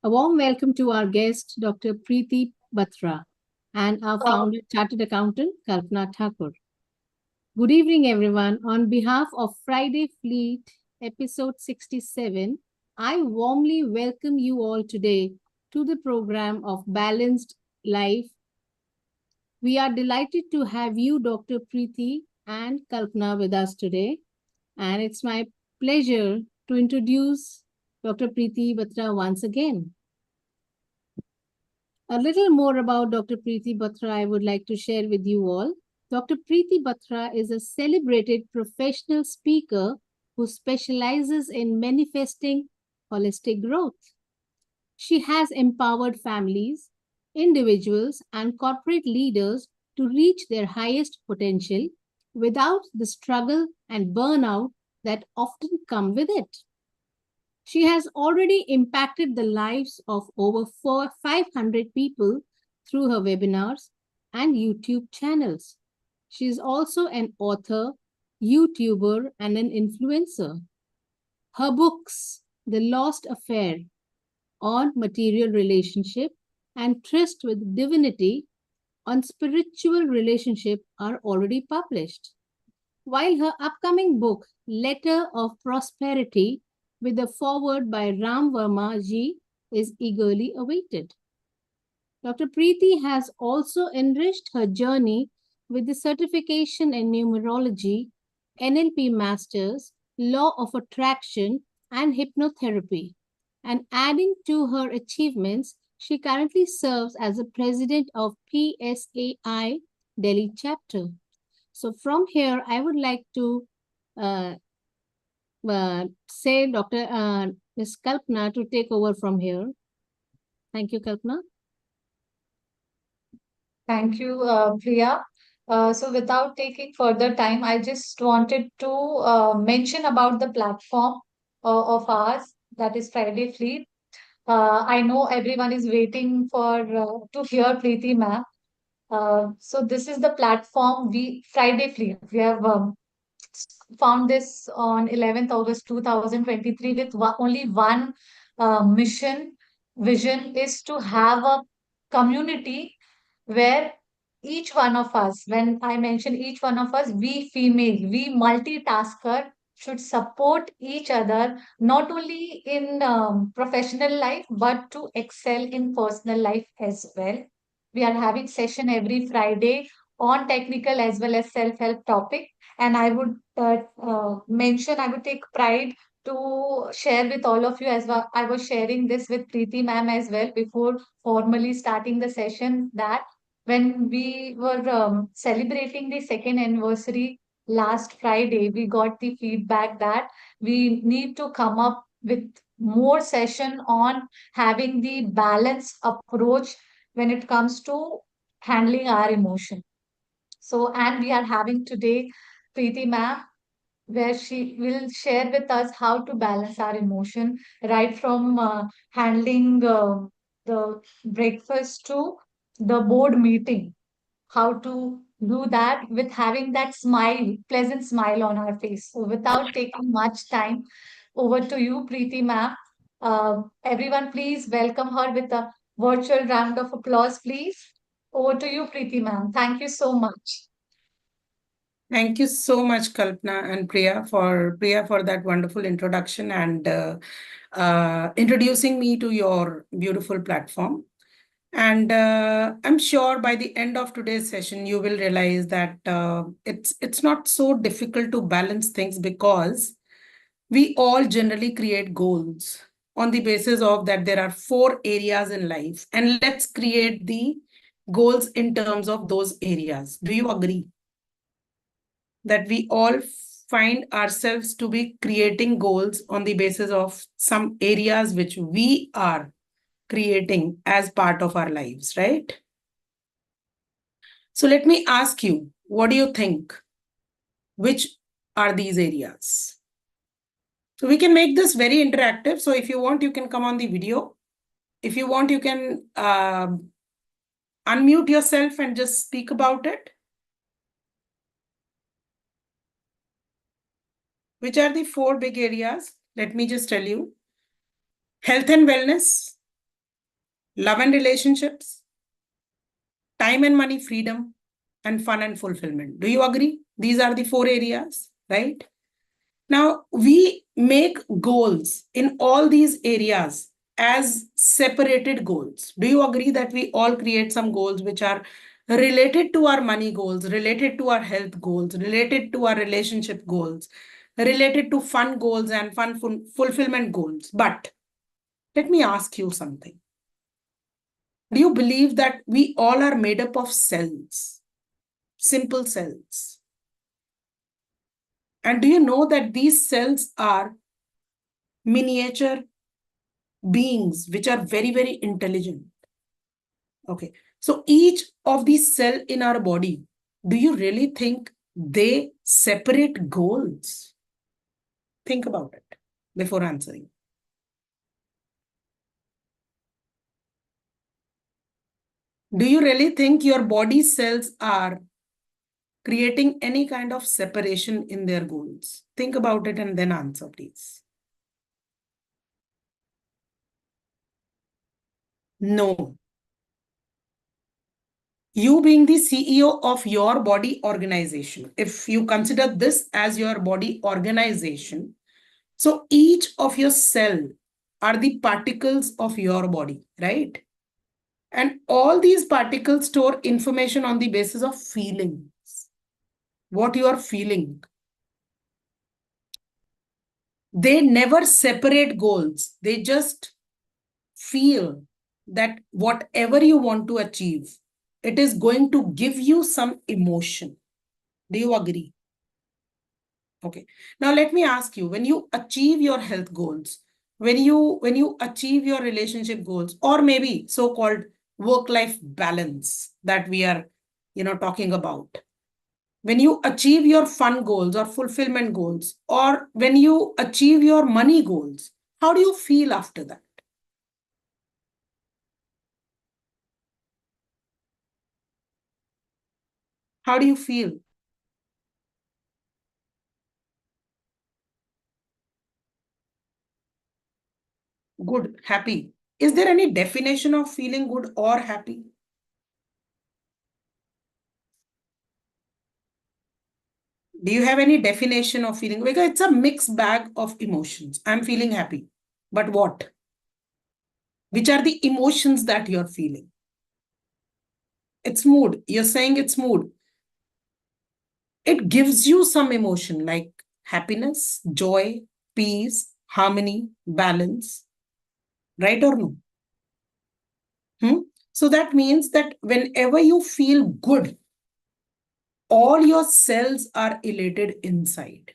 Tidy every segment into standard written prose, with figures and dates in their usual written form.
A warm welcome to our guest, Dr. Priti Batra, and our founder, Chartered Accountant, Kalpana Thakur. Good evening, everyone. On behalf of Friday Fleet, episode 67, I warmly welcome you all today to the program of Balanced Life. We are delighted to have you, Dr. Priti and Kalpana, with us today. And it's my pleasure to introduce Dr. Priti Batra once again. A little more about Dr. Priti Batra I would like to share with you all. Dr. Priti Batra is a celebrated professional speaker who specializes in manifesting holistic growth. She has empowered families, individuals, and corporate leaders to reach their highest potential without the struggle and burnout that often come with it. She has already impacted the lives of over 500 people through her webinars and YouTube channels. She is also an author, YouTuber, and an influencer. Her books, The Lost Affair, On Material Relationship, and Tryst with Divinity, on Spiritual Relationship, are already published. While her upcoming book, Letter of Prosperity, with a foreword by Ram Verma ji, is eagerly awaited. Dr. Priti has also enriched her journey with the certification in numerology, NLP Masters, Law of Attraction, and Hypnotherapy. And adding to her achievements, she currently serves as the president of PSAI Delhi chapter. So from here, I would like to say Dr. Ms. Kalpana to take over from here. Thank you, Kalpana. Thank you, Priya. So without taking further time, I just wanted to mention about the platform of ours, that is Friday Fleet. I know everyone is waiting for to hear Preeti ma'am. So this is the platform Friday Fleet. We have found this on 11th August 2023 with only one mission, vision is to have a community where each one of us, when I mention each one of us, we female, we multitasker should support each other, not only in professional life, but to excel in personal life as well. We are having session every Friday on technical as well as self-help topic. And I would mention, I would take pride to share with all of you as well. I was sharing this with Preeti ma'am as well before formally starting the session, that when we were celebrating the second anniversary last Friday, we got the feedback that we need to come up with more session on having the balanced approach when it comes to handling our emotion. So, and we are having today Preeti ma'am, where she will share with us how to balance our emotion, right from handling the breakfast to the board meeting, how to do that with having that smile, pleasant smile on our face. So, without taking much time, over to you, Preeti ma'am. Everyone, please welcome her with a virtual round of applause, please. Over to you, Preeti ma'am. Thank you so much. Thank you so much, Kalpana and Priya for that wonderful introduction and introducing me to your beautiful platform. And I'm sure by the end of today's session, you will realize that it's not so difficult to balance things, because we all generally create goals on the basis of that there are 4 areas in life, and let's create the goals in terms of those areas. Do you agree that we all find ourselves to be creating goals on the basis of some areas which we are creating as part of our lives, right? So let me ask you, what do you think? Which are these areas? So we can make this very interactive. So if you want, you can come on the video. If you want, you can unmute yourself and just speak about it. Which are the 4 big areas? Let me just tell you. Health and wellness, love and relationships, time and money freedom, and fun and fulfillment. Do you agree? These are the 4 areas, right? Now, we make goals in all these areas as separated goals. Do you agree that we all create some goals which are related to our money goals, related to our health goals, related to our relationship goals, related to fun goals and fun fulfillment goals? But let me ask you something. Do you believe that we all are made up of cells, simple cells? And do you know that these cells are miniature beings which are very, very intelligent? Okay. So each of these cell in our body, do you really think they separate goals? Think about it before answering. Do you really think your body cells are creating any kind of separation in their goals? Think about it and then answer, please. No. You being the CEO of your body organization, if you consider this as your body organization, so each of your cell are the particles of your body, right? And all these particles store information on the basis of feelings, what you are feeling. They never separate goals. They just feel that whatever you want to achieve, it is going to give you some emotion. Do you agree? Okay. Now let me ask you, when you achieve your health goals, when you achieve your relationship goals, or maybe so-called work-life balance that we are, talking about, when you achieve your fun goals or fulfillment goals, or when you achieve your money goals, how do you feel after that? How do you feel? Good, happy. Is there any definition of feeling good or happy? Do you have any definition of feeling? Because it's a mixed bag of emotions. I'm feeling happy. But what? Which are the emotions that you're feeling? It's mood. You're saying it's mood. It gives you some emotion like happiness, joy, peace, harmony, balance. Right or no? So that means that whenever you feel good, all your cells are elated inside.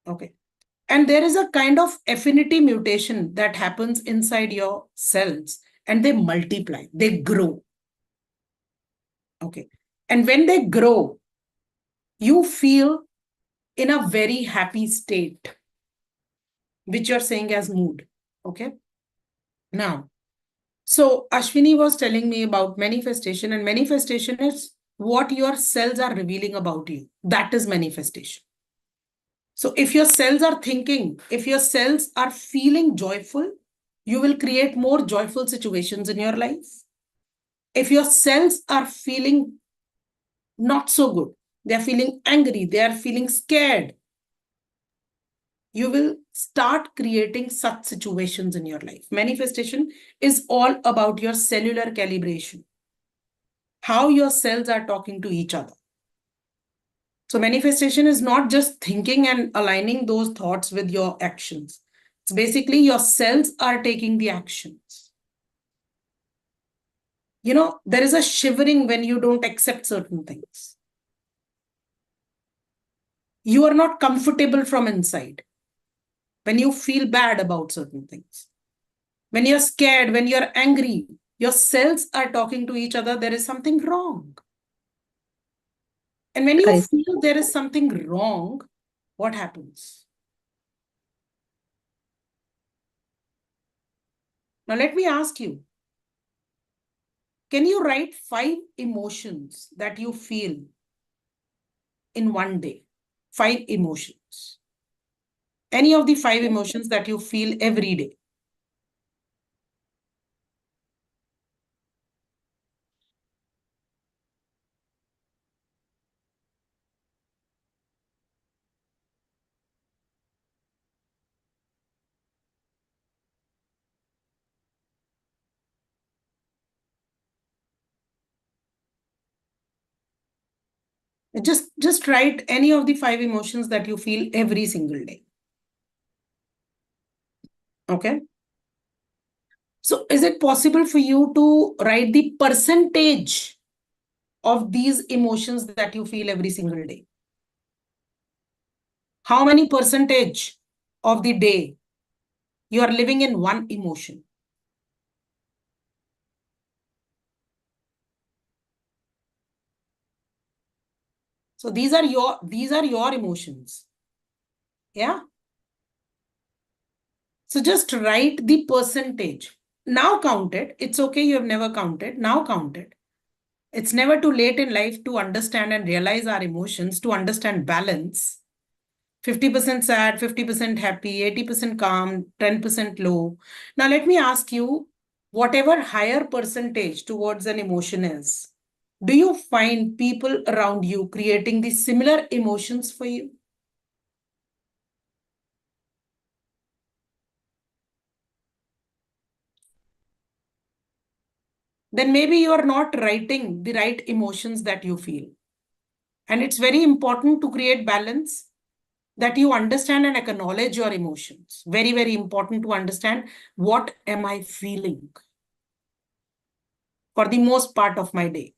Okay. And there is a kind of affinity mutation that happens inside your cells and they multiply, they grow. Okay. And when they grow, you feel in a very happy state, which you're saying as mood. Okay. Now, so Ashwini was telling me about manifestation, and manifestation is what your cells are revealing about you. That is manifestation. So if your cells are thinking, if your cells are feeling joyful, you will create more joyful situations in your life. If your cells are feeling not so good, they are feeling angry, they are feeling scared, you will start creating such situations in your life. Manifestation is all about your cellular calibration, how your cells are talking to each other. So manifestation is not just thinking and aligning those thoughts with your actions. It's basically your cells are taking the actions. There is a shivering when you don't accept certain things. You are not comfortable from inside. When you feel bad about certain things. When you're scared, when you're angry, your cells are talking to each other. There is something wrong. And when you Correct. feel there is something wrong, what happens? Now, let me ask you, can you write 5 emotions that you feel in one day? 5 emotions. Any of the 5 emotions that you feel every day. Just write any of the 5 emotions that you feel every single day. Okay. So is it possible for you to write the percentage of these emotions that you feel every single day? How many percentage of the day you are living in one emotion? So these are your emotions. Yeah. So just write the percentage. Now count it. It's okay, you have never counted. Now count it. It's never too late in life to understand and realize our emotions, to understand balance. 50% sad, 50% happy, 80% calm, 10% low. Now, let me ask you, whatever higher percentage towards an emotion is, do you find people around you creating the similar emotions for you? Then maybe you are not writing the right emotions that you feel. And it's very important to create balance, that you understand and acknowledge your emotions. Very, very important to understand, what am I feeling for the most part of my day?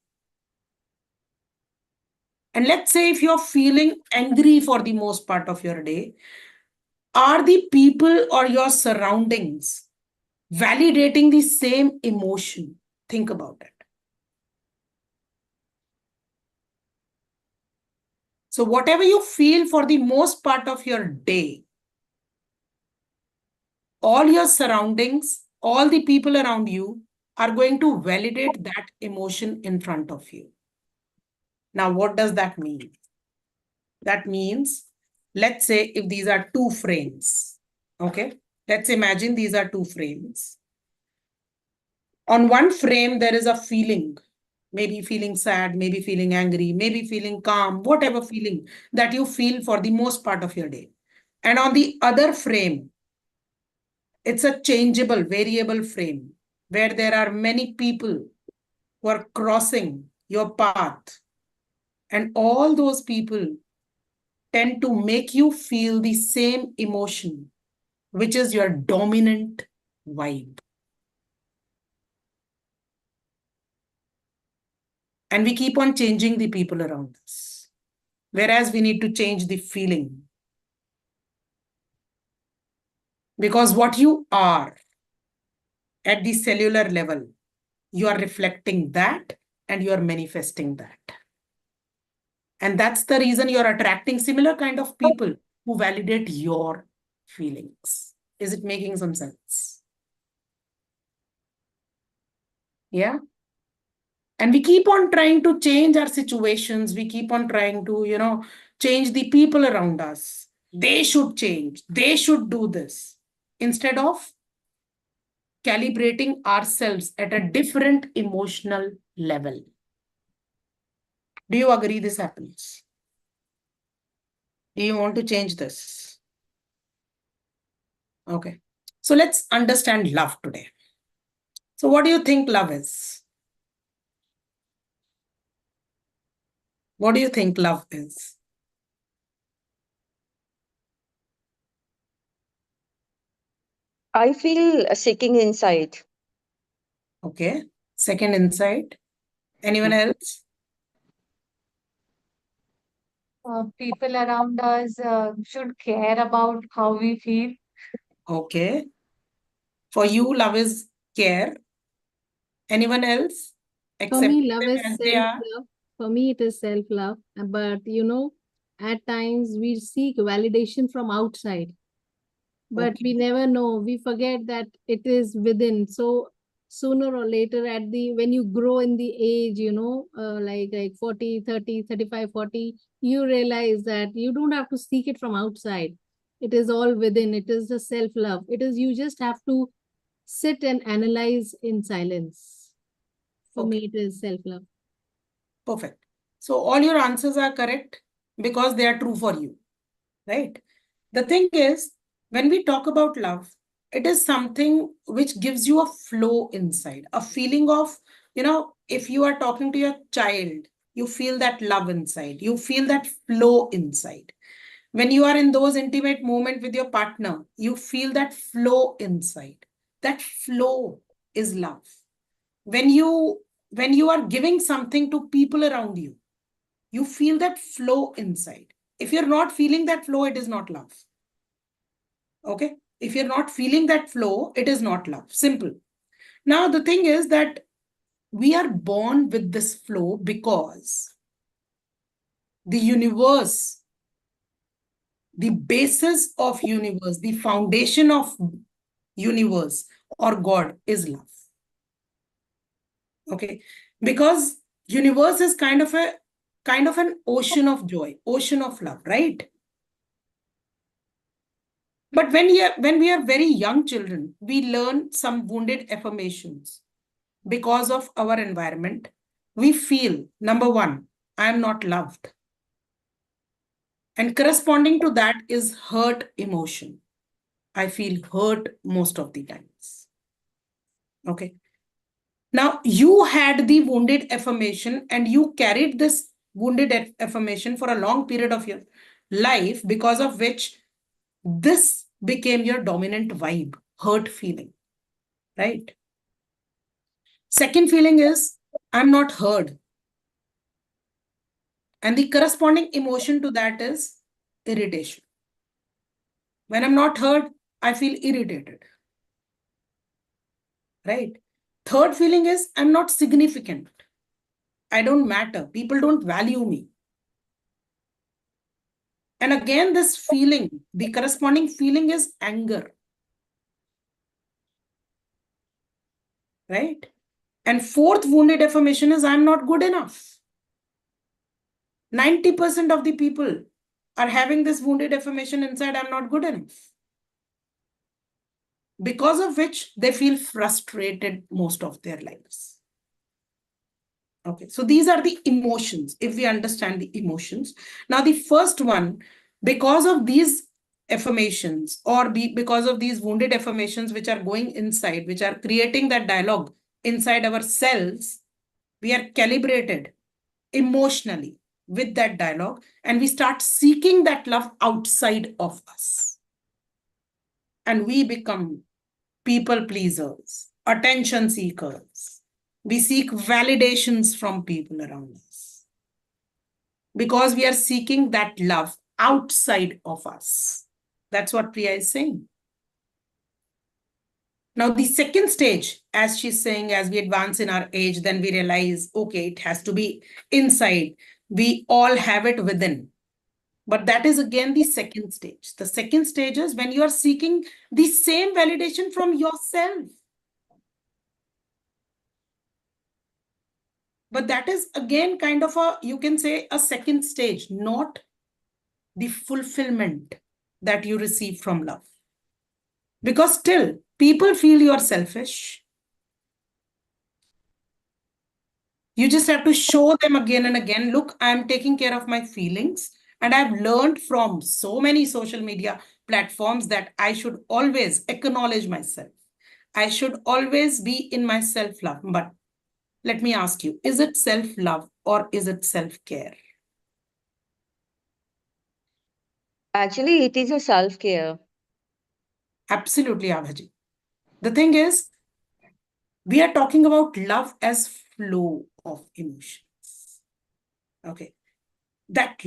And let's say if you're feeling angry for the most part of your day, are the people or your surroundings validating the same emotion? Think about it. So whatever you feel for the most part of your day, all your surroundings, all the people around you are going to validate that emotion in front of you. Now, what does that mean? That means, let's say if these are 2 frames, okay? Let's imagine these are 2 frames. On one frame, there is a feeling, maybe feeling sad, maybe feeling angry, maybe feeling calm, whatever feeling that you feel for the most part of your day. And on the other frame, it's a changeable, variable frame where there are many people who are crossing your path. And all those people tend to make you feel the same emotion, which is your dominant vibe. And we keep on changing the people around us, whereas we need to change the feeling. Because what you are at the cellular level, you are reflecting that and you are manifesting that. And that's the reason you're attracting similar kind of people who validate your feelings. Is it making some sense? Yeah. And we keep on trying to change our situations. We keep on trying to, change the people around us. They should change. They should do this. Instead of calibrating ourselves at a different emotional level. Do you agree this happens? Do you want to change this? Okay. So let's understand love today. So what do you think love is? What do you think love is? I feel seeking inside. Okay. Second insight. Anyone else? People around us should care about how we feel. Okay. For you, love is care. Anyone else? For me, Accepting love them is as they are. self-love. For me, it is self-love. But at times we seek validation from outside, but Okay. we never know. We forget that it is within. So sooner or later, when you grow in the age, like 40, 30, 35, 40, you realize that you don't have to seek it from outside. It is all within. It is the self-love. It is, you just have to sit and analyze in silence. For Okay. me, it is self-love. Perfect. So all your answers are correct because they are true for you, right? The thing is, when we talk about love, it is something which gives you a flow inside, a feeling of, if you are talking to your child, You feel that love inside. You feel that flow inside. When you are in those intimate moments with your partner, you feel that flow inside. That flow is love. When you are giving something to people around you, you feel that flow inside. If you're not feeling that flow, it is not love. Okay? If you're not feeling that flow, it is not love. Simple. Now, the thing is that we are born with this flow because the universe, the basis of universe, the foundation of universe or God is love. Okay? Because universe is kind of an ocean of joy, ocean of love, right? But when we are very young children, we learn some wounded affirmations because of our environment. We feel, number one, I am not loved. And corresponding to that is hurt emotion. I feel hurt most of the times. Okay. Now, you had the wounded affirmation and you carried this wounded affirmation for a long period of your life, because of which this became your dominant vibe, hurt feeling, right? Second feeling is, I'm not heard. And the corresponding emotion to that is irritation. When I'm not heard, I feel irritated, right? Third feeling is, I'm not significant. I don't matter. People don't value me. And again, this feeling, the corresponding feeling is anger, right? And fourth wounded affirmation is, I'm not good enough. 90% of the people are having this wounded affirmation inside, I'm not good enough. Because of which they feel frustrated most of their lives. Okay, so these are the emotions, if we understand the emotions. Now, the first one, because of these affirmations or because of these wounded affirmations which are going inside, which are creating that dialogue inside ourselves, we are calibrated emotionally with that dialogue and we start seeking that love outside of us. And we become people pleasers, attention seekers. We seek validations from people around us because we are seeking that love outside of us. That's what Priya is saying. Now, the second stage, as she's saying, as we advance in our age, then we realize, okay, it has to be inside. We all have it within. But that is again the second stage. The second stage is when you are seeking the same validation from yourself. But that is again kind of you can say a second stage, not the fulfillment that you receive from love. Because still, people feel you are selfish. You just have to show them again and again, look, I'm taking care of my feelings. And I've learned from so many social media platforms that I should always acknowledge myself. I should always be in my self-love. But let me ask you, is it self-love or is it self-care? Actually, it is a self-care. Absolutely, Abhaji. The thing is, we are talking about love as flow of emotions. Okay. That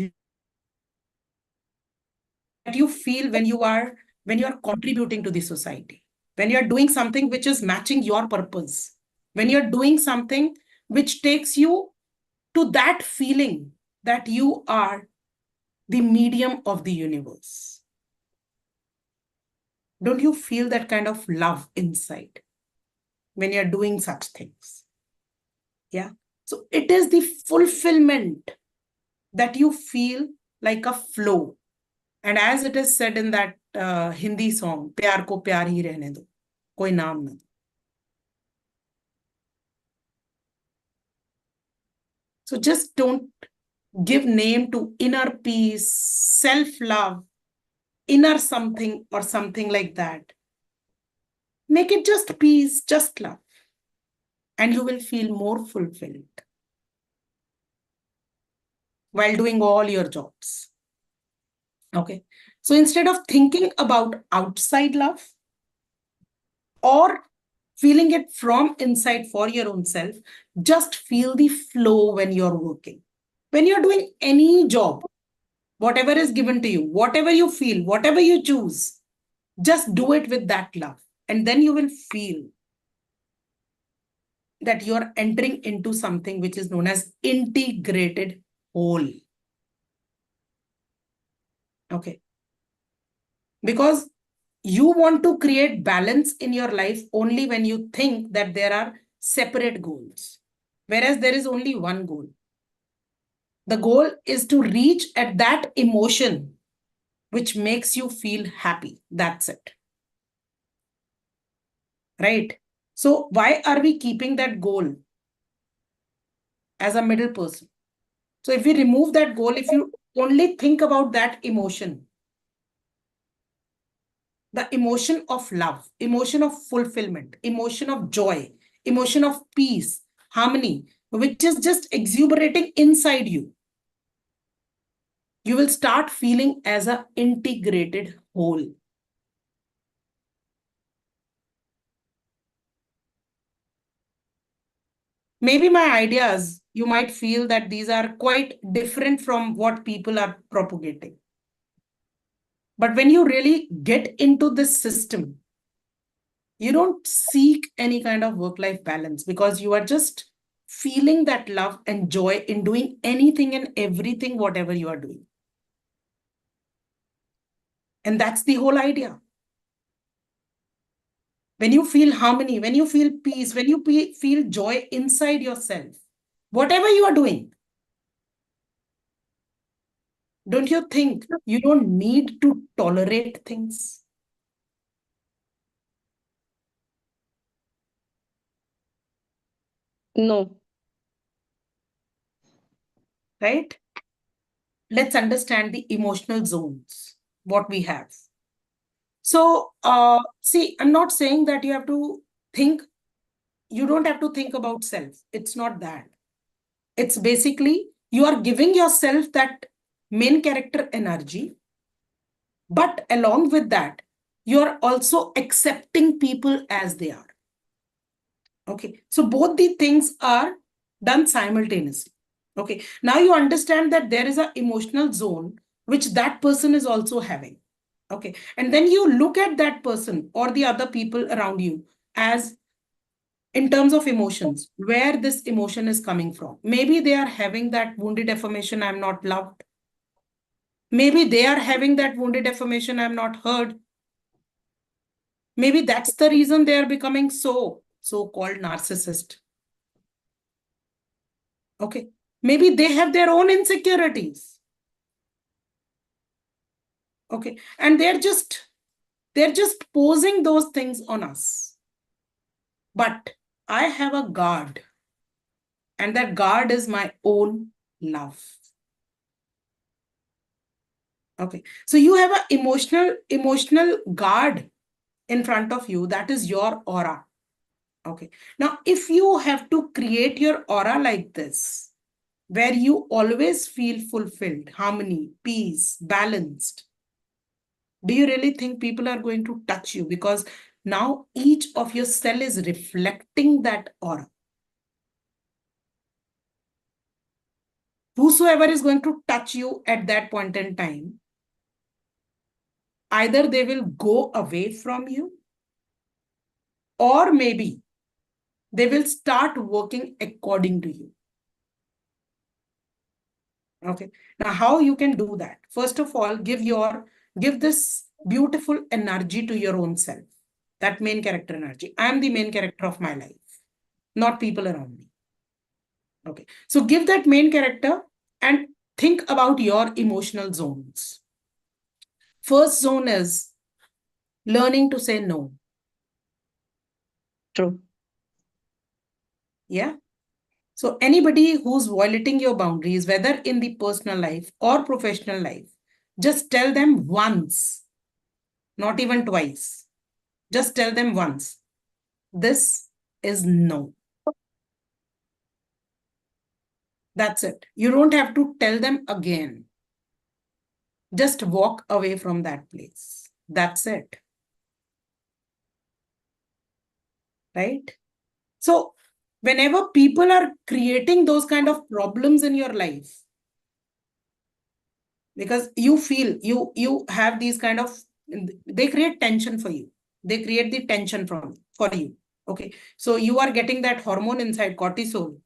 you feel when you are contributing to the society, when you're doing something which is matching your purpose, when you're doing something which takes you to that feeling that you are the medium of the universe. Don't you feel that kind of love inside when you're doing such things? Yeah. So it is the fulfillment that you feel like a flow. And as it is said in that Hindi song, प्यार को प्यार ही रहने दो, कोई नाम ना दो. So just don't give name to inner peace, self-love, inner something or something like that. Make it just peace, just love. And you will feel more fulfilled. while doing all your jobs. Okay. So instead of thinking about outside love or feeling it from inside for your own self, just feel the flow when you're working. When you're doing any job, whatever is given to you, whatever you feel, whatever you choose, just do it with that love. And then you will feel that you're entering into something which is known as integrated whole. Okay. Because you want to create balance in your life only when you think that there are separate goals, whereas there is only one goal. The goal is to reach at that emotion which makes you feel happy. That's it. Right? So why are we keeping that goal as a middle person? So if we remove that goal, if you only think about that emotion, the emotion of love, emotion of fulfillment, emotion of joy, emotion of peace, harmony, which is just exuberating inside you, you will start feeling as an integrated whole. Maybe my ideas, you might feel that these are quite different from what people are propagating. But when you really get into this system, you don't seek any kind of work-life balance because you are just feeling that love and joy in doing anything and everything, whatever you are doing. And that's the whole idea. When you feel harmony, when you feel peace, when you feel joy inside yourself, whatever you are doing, don't you think you don't need to tolerate things? No. Right? Let's understand the emotional zones, what we have. So, see, I'm not saying that you have to think, you don't have to think about self. It's not that. It's basically you are giving yourself that main character energy, but along with that, you're also accepting people as they are. Okay. So both the things are done simultaneously. Okay. Now you understand that there is an emotional zone which that person is also having. Okay. And then you look at that person or the other people around you as in terms of emotions, where this emotion is coming from. Maybe they are having that wounded affirmation, I'm not loved. Maybe they are having that wounded affirmation, I'm not heard. Maybe that's the reason they are becoming so-called narcissist. Okay. Maybe they have their own insecurities. Okay. And they're just posing those things on us. But I have a guard, and that guard is my own love. Okay. So you have an emotional guard in front of you. That is your aura. Okay. Now, if you have to create your aura like this, where you always feel fulfilled, harmony, peace, balanced, do you really think people are going to touch you? Because now each of your cell is reflecting that aura. Whosoever is going to touch you at that point in time, either they will go away from you, or maybe they will start working according to you. Okay. Now, how you can do that? First of all, give this beautiful energy to your own self. That main character energy. I am the main character of my life, not people around me. Okay. So give that main character and think about your emotional zones. First zone is learning to say no. True. Yeah. So anybody who's violating your boundaries, whether in the personal life or professional life, just tell them once, not even twice. Just tell them once. This is no. That's it. You don't have to tell them again. Just walk away from that place. That's it. Right? So whenever people are creating those kind of problems in your life, because you feel you have these kind of, they create tension for you. They create the tension for you. Okay. So you are getting that hormone inside, cortisol,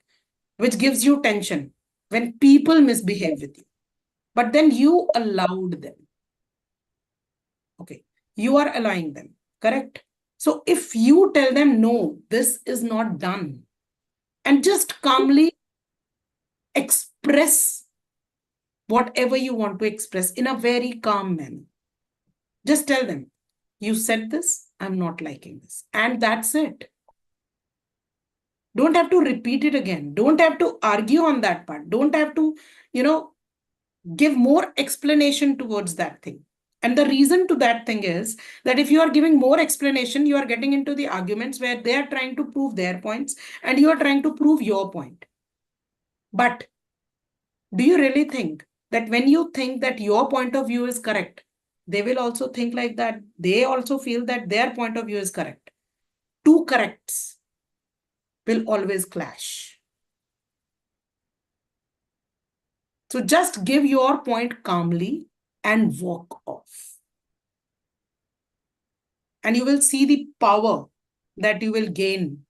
which gives you tension when people misbehave with you. But then you allowed them. Okay. You are allowing them. Correct. So if you tell them, no, this is not done, and just calmly express whatever you want to express in a very calm manner. Just tell them, you said this, I'm not liking this. And that's it. Don't have to repeat it again. Don't have to argue on that part. Don't have to, give more explanation towards that thing. And the reason to that thing is that if you are giving more explanation, you are getting into the arguments where they are trying to prove their points and you are trying to prove your point. But do you really think that when you think that your point of view is correct, they will also think like that? They also feel that their point of view is correct. Two corrects will always clash. So just give your point calmly and walk off. And you will see the power that you will gain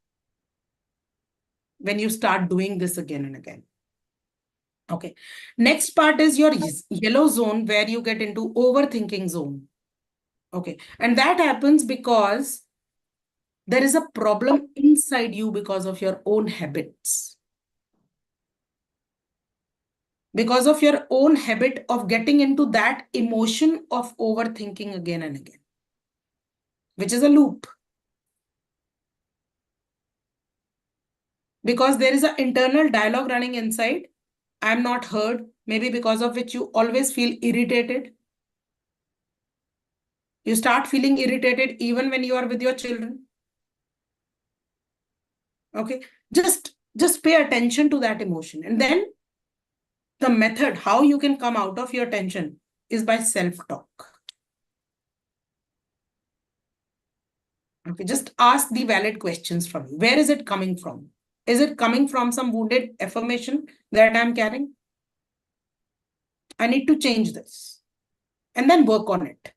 when you start doing this again and again. Okay. Next part is your yellow zone, where you get into overthinking zone. Okay. And that happens because there is a problem inside you because of your own habits. Because of your own habit of getting into that emotion of overthinking again and again, which is a loop. Because there is an internal dialogue running inside. I'm not heard, maybe because of which you always feel irritated. You start feeling irritated even when you are with your children. Okay, just pay attention to that emotion. And then the method, how you can come out of your tension, is by self-talk. Okay, just ask the valid questions from you. Where is it coming from? Is it coming from some wounded affirmation that I'm carrying? I need to change this. And then work on it.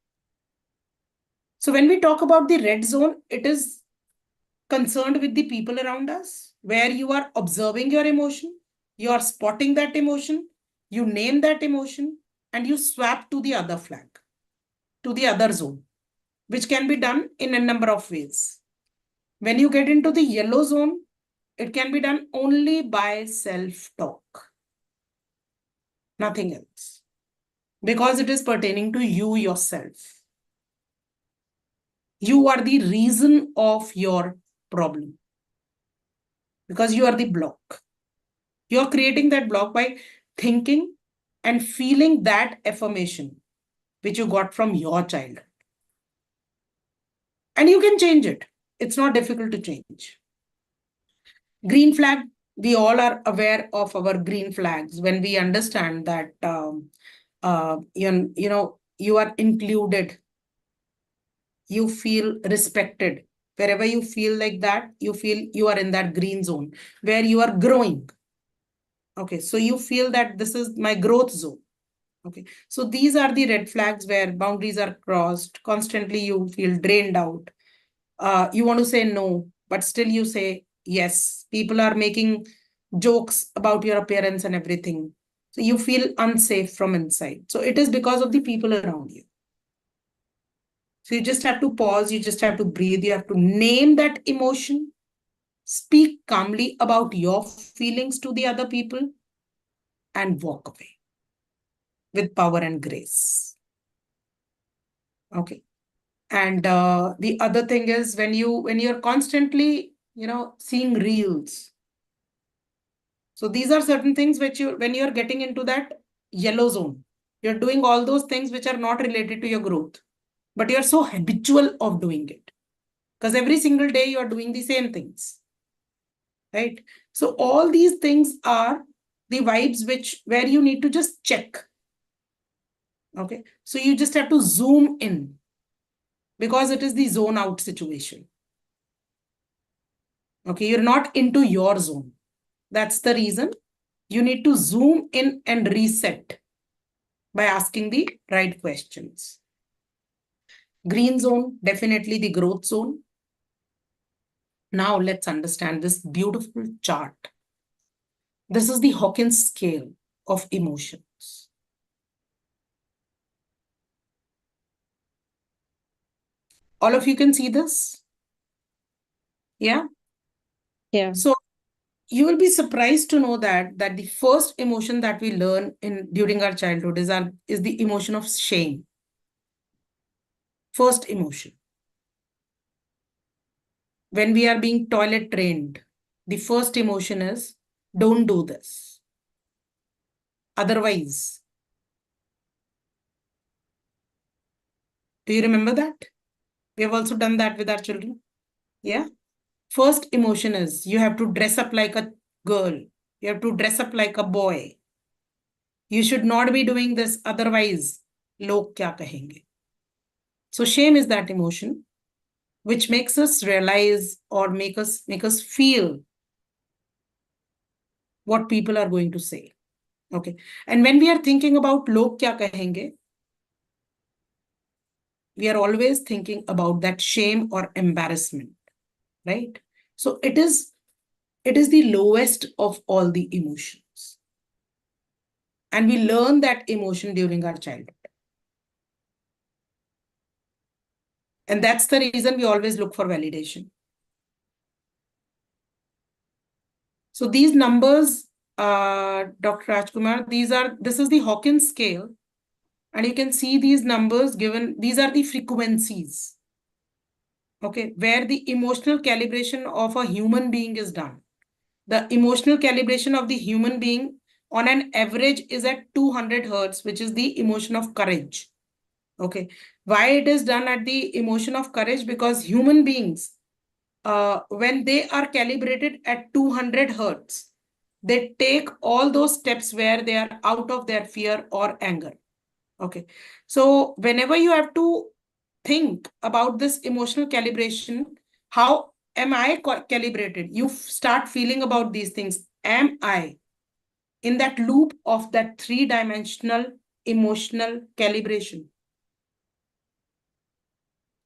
So when we talk about the red zone, it is concerned with the people around us, where you are observing your emotion, you are spotting that emotion, you name that emotion, and you swap to the other flag, to the other zone, which can be done in a number of ways. When you get into the yellow zone, it can be done only by self-talk, nothing else, because it is pertaining to you yourself. You are the reason of your problem, because you are the block. You're creating that block by thinking and feeling that affirmation which you got from your child. And you can change it. It's not difficult to change. Green flag, we all are aware of our green flags when we understand that you are included, you feel respected. Wherever you feel like that, you feel you are in that green zone where you are growing. Okay, so you feel that this is my growth zone. Okay, so these are the red flags where boundaries are crossed. Constantly you feel drained out. You want to say no, but still you say yes. People are making jokes about your appearance and everything. So you feel unsafe from inside. So it is because of the people around you. So you just have to pause. You just have to breathe. You have to name that emotion. Speak calmly about your feelings to the other people and walk away with power and grace. Okay. And the other thing is when you're constantly, seeing reels. So these are certain things which when you're getting into that yellow zone, you're doing all those things which are not related to your growth, but you're so habitual of doing it because every single day you're doing the same things, right? So all these things are the vibes where you need to just check. Okay, so you just have to zoom in because it is the zone out situation. Okay, you're not into your zone. That's the reason you need to zoom in and reset by asking the right questions. Green zone, definitely the growth zone. Now let's understand this beautiful chart. This is the Hawkins scale of emotions. All of you can see this? Yeah? Yeah. So you will be surprised to know that the first emotion that we learn during our childhood is the emotion of shame. First emotion. When we are being toilet trained, the first emotion is, don't do this. Otherwise. Do you remember that? We have also done that with our children. Yeah. First emotion is, you have to dress up like a girl. You have to dress up like a boy. You should not be doing this. Otherwise, log kya kahenge? So shame is that emotion which makes us realize or make us feel what people are going to say. Okay. And when we are thinking about log kya kahenge, we are always thinking about that shame or embarrassment, right? So it is the lowest of all the emotions. And we learn that emotion during our childhood. And that's the reason we always look for validation. So these numbers, Dr. Rajkumar, this is the Hawkins scale. And you can see these numbers given, these are the frequencies. Okay, where the emotional calibration of a human being is done. The emotional calibration of the human being on an average is at 200 hertz, which is the emotion of courage. Okay, why it is done at the emotion of courage? Because human beings, when they are calibrated at 200 hertz, they take all those steps where they are out of their fear or anger. Okay, so whenever you have to think about this emotional calibration, how am I calibrated? You start feeling about these things. Am I in that loop of that three-dimensional emotional calibration?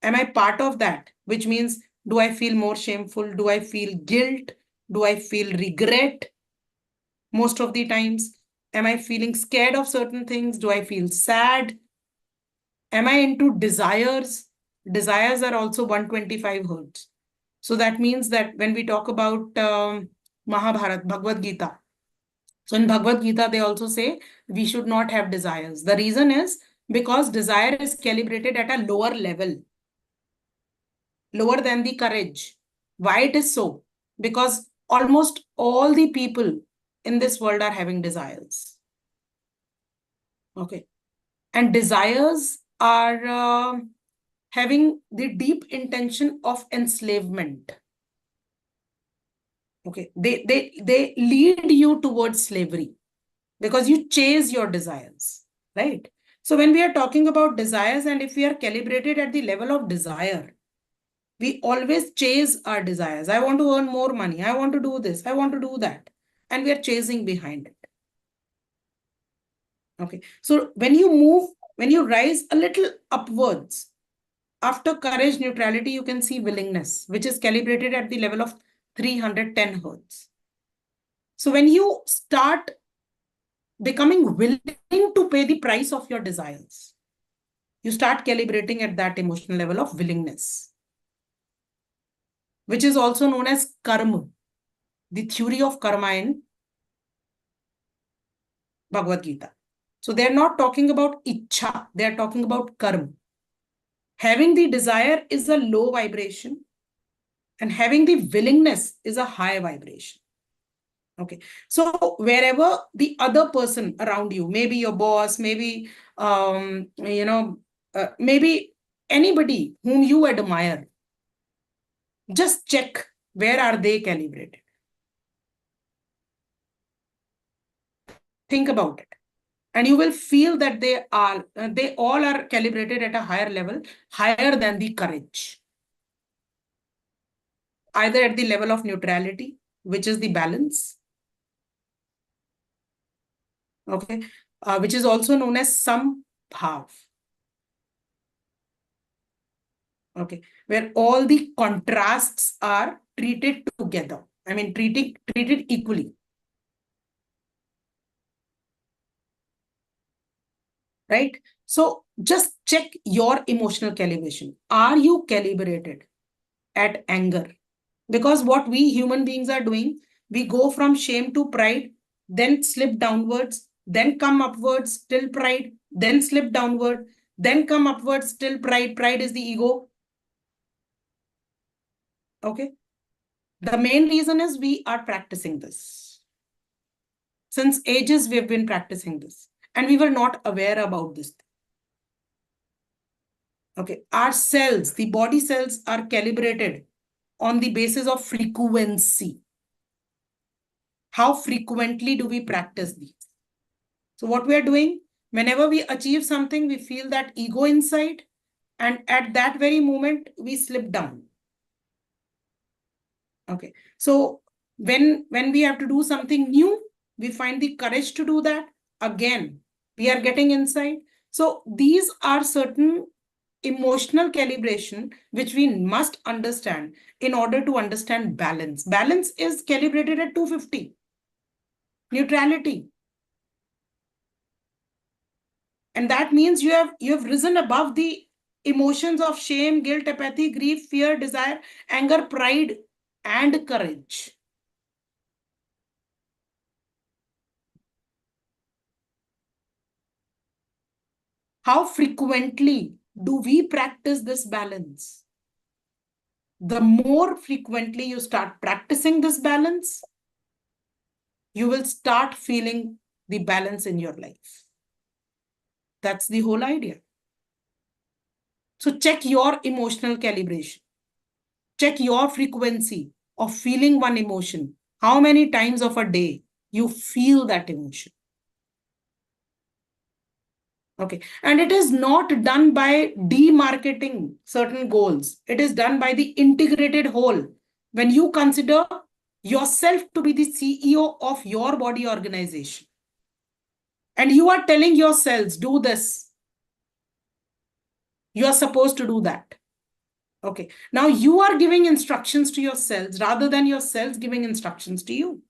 Am I part of that? Which means, do I feel more shameful? Do I feel guilt? Do I feel regret? Most of the times, am I feeling scared of certain things? Do I feel sad? Am I into desires? Desires are also 125 hertz. So that means that when we talk about Mahabharata, Bhagavad Gita, so in Bhagavad Gita, they also say we should not have desires. The reason is because desire is calibrated at a lower level, lower than the courage. Why it is so? Because almost all the people in this world are having desires. Okay. And desires are having the deep intention of enslavement. Okay. They lead you towards slavery because you chase your desires, right? So when we are talking about desires, and if we are calibrated at the level of desire, we always chase our desires. I want to earn more money. I want to do this. I want to do that. And we are chasing behind it. Okay. So when you rise a little upwards, after courage, neutrality, you can see willingness, which is calibrated at the level of 310 hertz. So when you start becoming willing to pay the price of your desires, you start calibrating at that emotional level of willingness, which is also known as karma, the theory of karma in Bhagavad Gita. So they're not talking about ichha, they're talking about karma. Having the desire is a low vibration, and having the willingness is a high vibration. Okay. So wherever the other person around you, maybe your boss, maybe, maybe anybody whom you admire, just check where are they calibrated. Think about it. And you will feel that they all are calibrated at a higher level, higher than the courage. Either at the level of neutrality, which is the balance, okay, which is also known as sambhav, okay, where all the contrasts are treated together. I mean, treated equally. Right? So just check your emotional calibration. Are you calibrated at anger? Because what we human beings are doing, we go from shame to pride, then slip downwards, then come upwards till pride, then slip downward, then come upwards till pride. Pride is the ego. Okay. The main reason is we are practicing this. Since ages, we have been practicing this. And we were not aware about this. Okay. Our cells, the body cells are calibrated on the basis of frequency. How frequently do we practice these? So what we are doing, whenever we achieve something, we feel that ego inside, and at that very moment, we slip down. Okay. So when we have to do something new, we find the courage to do that. Again, we are getting inside. So these are certain emotional calibration which we must understand in order to understand balance. Balance is calibrated at 250. Neutrality. And that means you have risen above the emotions of shame, guilt, apathy, grief, fear, desire, anger, pride, and courage. How frequently do we practice this balance? The more frequently you start practicing this balance, you will start feeling the balance in your life. That's the whole idea. So check your emotional calibration. Check your frequency of feeling one emotion. How many times of a day you feel that emotion? Okay. And it is not done by demarketing certain goals. It is done by the integrated whole. When you consider yourself to be the CEO of your body organization, and you are telling your cells, do this. You are supposed to do that. Okay. Now you are giving instructions to your cells rather than your cells giving instructions to you.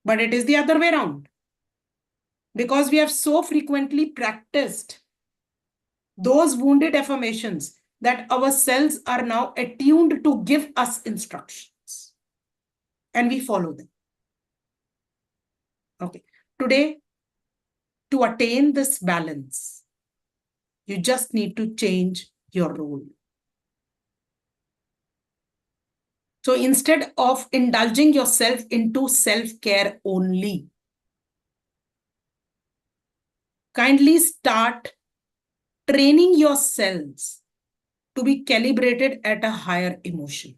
But it is the other way around. Because we have so frequently practiced those wounded affirmations that our cells are now attuned to give us instructions. And we follow them. Okay. Today, to attain this balance, you just need to change your role. So instead of indulging yourself into self-care only, kindly start training your cells to be calibrated at a higher emotion.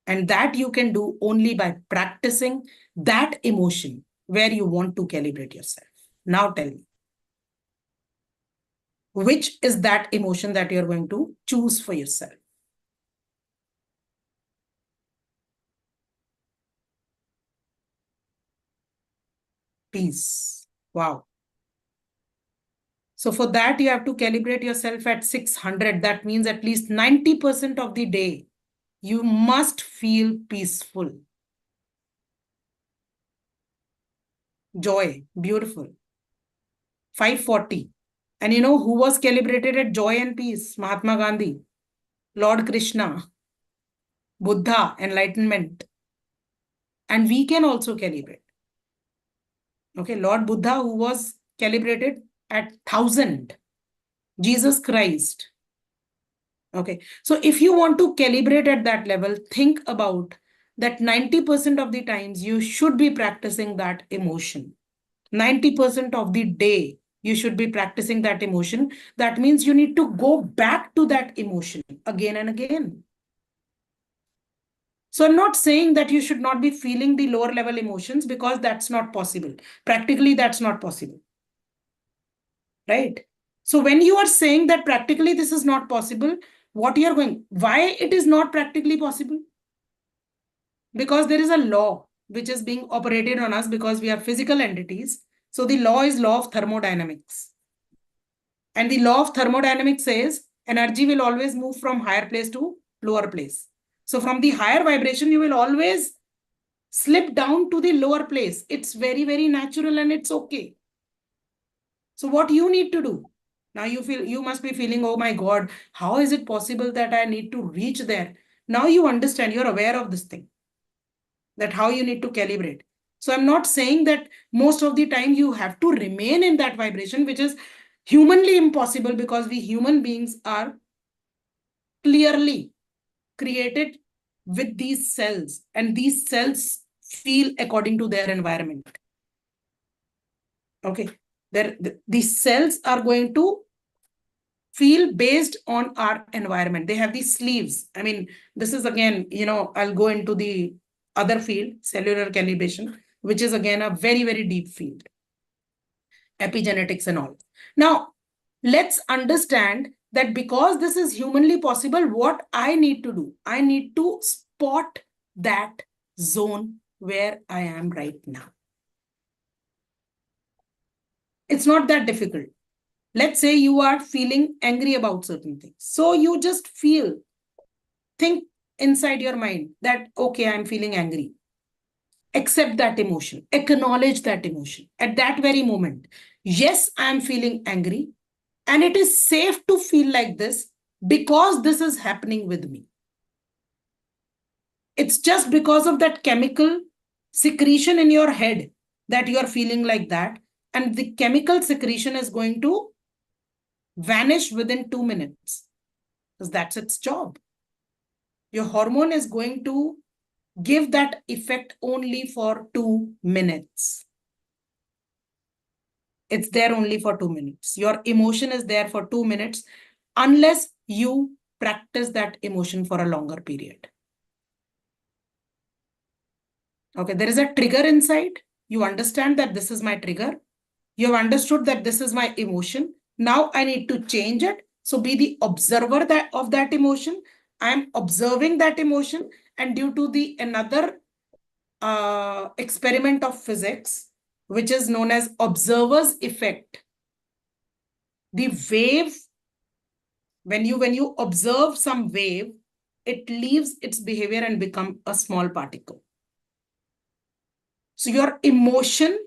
And that you can do only by practicing that emotion where you want to calibrate yourself. Now tell me, which is that emotion that you're going to choose for yourself? Peace. Wow. So for that, you have to calibrate yourself at 600. That means at least 90% of the day, you must feel peaceful. Joy. Beautiful. 540. And you know who was calibrated at joy and peace? Mahatma Gandhi, Lord Krishna, Buddha, enlightenment. And we can also calibrate. Okay, Lord Buddha, who was calibrated at 1000. Jesus Christ. Okay, so if you want to calibrate at that level, think about that 90% of the times you should be practicing that emotion. 90% of the day, you should be practicing that emotion. That means you need to go back to that emotion again and again. So I'm not saying that you should not be feeling the lower level emotions, because that's not possible. Practically, that's not possible. Right? So when you are saying that practically this is not possible, what you are going, why it is not practically possible? Because there is a law which is being operated on us, because we are physical entities. So the law is law of thermodynamics. And the law of thermodynamics says energy will always move from higher place to lower place. So from the higher vibration, you will always slip down to the lower place. It's very, very natural and it's okay. So what you need to do, now you must be feeling, oh my God, how is it possible that I need to reach there? Now you understand, you're aware of this thing, that how you need to calibrate. So I'm not saying that most of the time you have to remain in that vibration, which is humanly impossible, because we human beings are clearly created with these cells, and these cells feel according to their environment. Okay, these cells are going to feel based on our environment. They have these sleeves. I mean, this is again, I'll go into the other field, cellular calibration, which is again a very, very deep field, epigenetics and all. Now, let's understand that because this is humanly possible, what I need to do, I need to spot that zone where I am right now. It's not that difficult. Let's say you are feeling angry about certain things. So you just think inside your mind that, okay, I'm feeling angry. Accept that emotion, acknowledge that emotion at that very moment. Yes, I'm feeling angry, and it is safe to feel like this because this is happening with me. It's just because of that chemical secretion in your head that you are feeling like that. And the chemical secretion is going to vanish within 2 minutes, because that's its job. Your hormone is going to give that effect only for 2 minutes. It's there only for 2 minutes. Your emotion is there for 2 minutes, unless you practice that emotion for a longer period. Okay, there is a trigger inside. You understand that this is my trigger. You have understood that this is my emotion. Now I need to change it. So be the observer of that emotion. I am observing that emotion, and due to the another experiment of physics, which is known as observer's effect, the wave, when you observe some wave, it leaves its behavior and become a small particle. So your emotion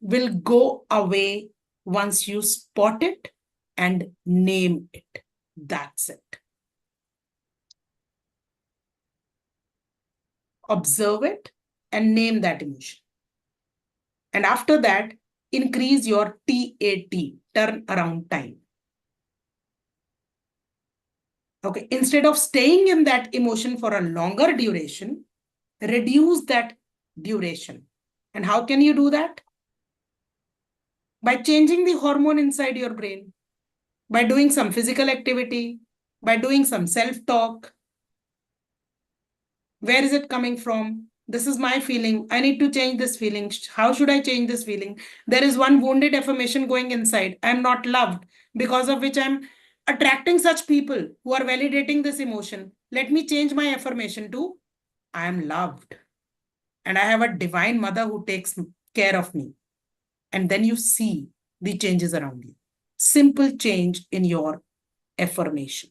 will go away once you spot it and name it. That's it. Observe it and name that emotion. And after that, increase your TAT, turnaround time. Okay, instead of staying in that emotion for a longer duration, reduce that duration. And how can you do that? By changing the hormone inside your brain, by doing some physical activity, by doing some self-talk. Where is it coming from? This is my feeling. I need to change this feeling. How should I change this feeling? There is one wounded affirmation going inside. I'm not loved, because of which I'm attracting such people who are validating this emotion. Let me change my affirmation to I am loved. And I have a divine mother who takes care of me. And then you see the changes around you. Simple change in your affirmation.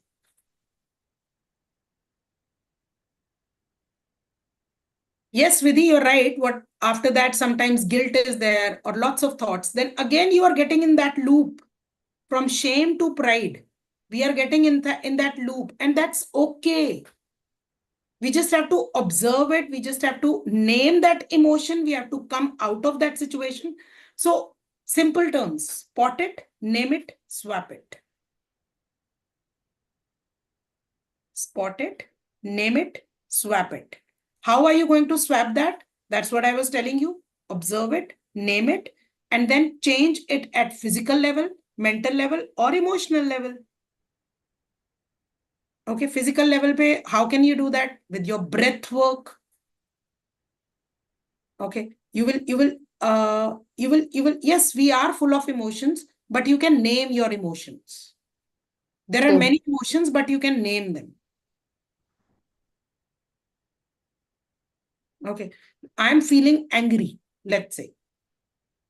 Yes, Vidhi, you're right. What after that, sometimes guilt is there or lots of thoughts. Then again, you are getting in that loop from shame to pride. We are getting in that loop, and that's okay. We just have to observe it. We just have to name that emotion. We have to come out of that situation. So simple terms: spot it, name it, swap it. Spot it, name it, swap it. How are you going to swap that? That's what I was telling you. Observe it, name it, and then change it at physical level, mental level, or emotional level. Okay, physical level pe, how can you do that? With your breath work. Okay, yes, we are full of emotions, but you can name your emotions. There are True. many emotions, but you can name them. Okay, I'm feeling angry, let's say.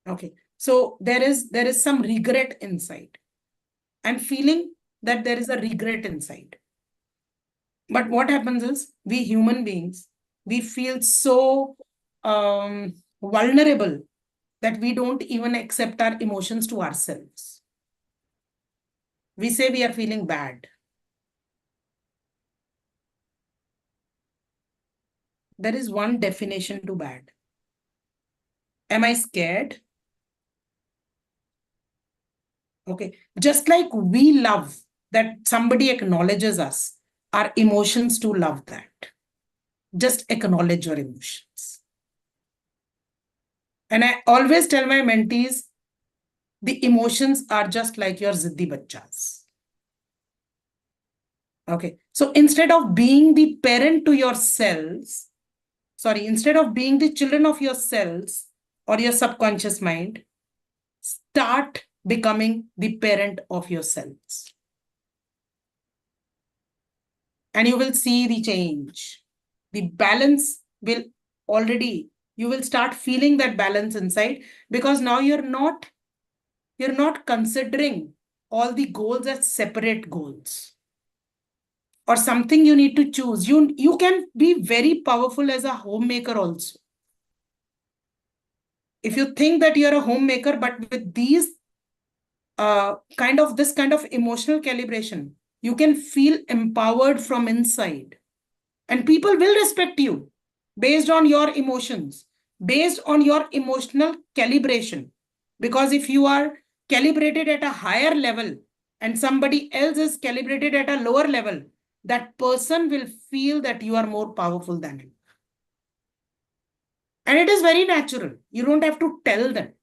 Okay, so there is some regret inside. I'm feeling that there is a regret inside. But what happens is, we human beings, we feel so vulnerable that we don't even accept our emotions to ourselves. We say we are feeling bad. There is one definition to bad. Am I scared? Okay. Just like we love that somebody acknowledges us, our emotions too love that. Just acknowledge your emotions. And I always tell my mentees, the emotions are just like your ziddi bachchas. Okay. So instead of being the parent to your cells, instead of being the children of your cells or your subconscious mind, start becoming the parent of your cells. And you will see the change. The balance will already, you will start feeling that balance inside, because now you're not considering all the goals as separate goals or something you need to choose. You can be very powerful as a homemaker also. If you think that you're a homemaker, but with these this kind of emotional calibration, you can feel empowered from inside. And people will respect you based on your emotions, based on your emotional calibration. Because if you are calibrated at a higher level and somebody else is calibrated at a lower level, that person will feel that you are more powerful than him. And it is very natural. You don't have to tell them.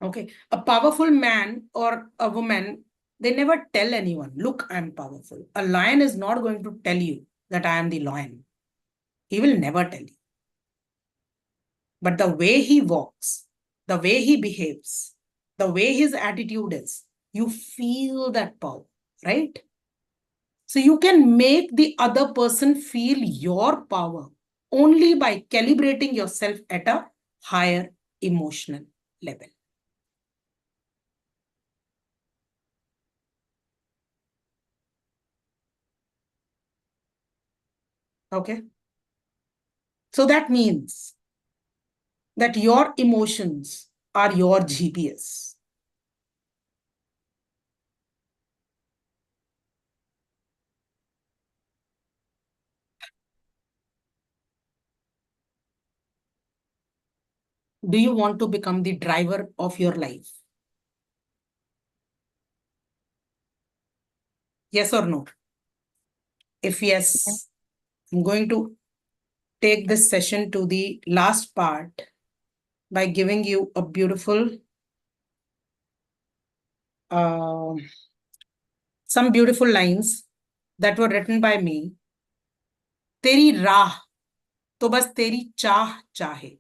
Okay. A powerful man or a woman, they never tell anyone, look, I'm powerful. A lion is not going to tell you that I am the lion. He will never tell you. But the way he walks, the way he behaves, the way his attitude is, you feel that power, right? So you can make the other person feel your power only by calibrating yourself at a higher emotional level. Okay. So that means that your emotions are your GPS. Do you want to become the driver of your life? Yes or no? If yes, I'm going to take this session to the last part by giving you a beautiful, some beautiful lines that were written by me. तेरी राह तो बस तेरी चाह चाहे.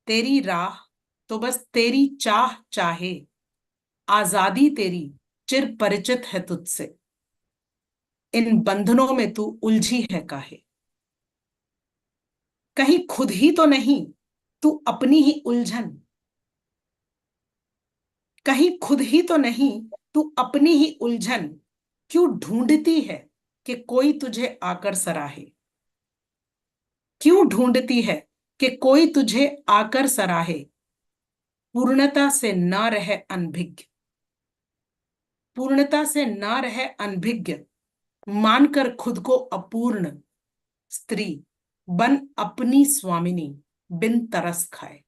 तेरी राह तो बस तेरी चाह चाहे. आजादी तेरी चिर परिचित है तुझसे. इन बंधनों में तू उलझी है काहे. कहीं खुद ही तो नहीं, तू अपनी ही उलझन. कहीं खुद ही तो नहीं, तू अपनी ही उलझन क्यों ढूंढती है कि कोई तुझे आकर सराहे. क्यों ढूंढती है कि कोई तुझे आकर सराहे. पूर्णता से ना रहे अनभिज्ञ. पूर्णता से ना रहे अनभिज्ञ. मानकर खुद को अपूर्ण. स्त्री बन अपनी स्वामिनी बिन तरस खाए.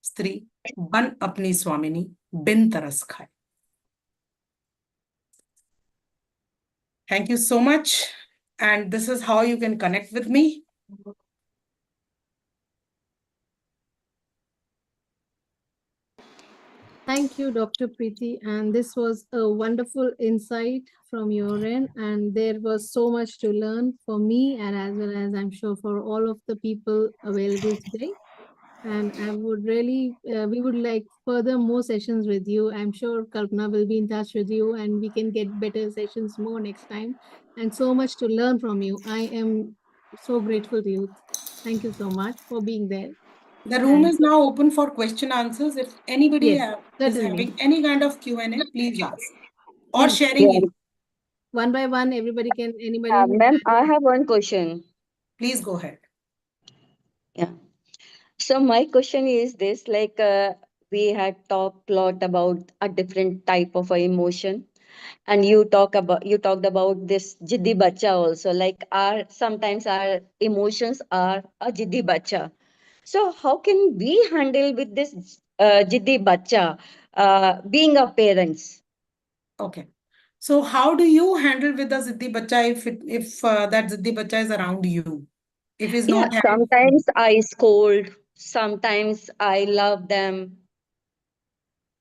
स्त्री बन अपनी स्वामिनी बिन तरस खाए. Thank you so much. And this is how you can connect with me. Thank you, Dr. Preeti. And this was a wonderful insight from your end. And there was so much to learn for me, and as well as I'm sure for all of the people available today. And I would really, we would like further more sessions with you. I'm sure Kalpana will be in touch with you and we can get better sessions more next time. And so much to learn from you. I am so grateful to you. Thank you so much for being there. The room And is now open for question answers. If anybody yes, is certainly. having any kind of Q&A, please ask. Or Please, sharing Yeah, it. one by one, everybody can, anybody who ma'am, has. I have one question. Please go ahead. Yeah. So my question is this, like we had talked a lot about a different type of a emotion, and you talked about this jiddi bacha also. Like our sometimes our emotions are a jiddi bacha. So how can we handle with this jiddi bacha, being a parents? Okay. So how do you handle with the Ziddi Bacha if that Ziddi Bacha is around you? If he's Yeah, not having food. sometimes I scold, sometimes I love them.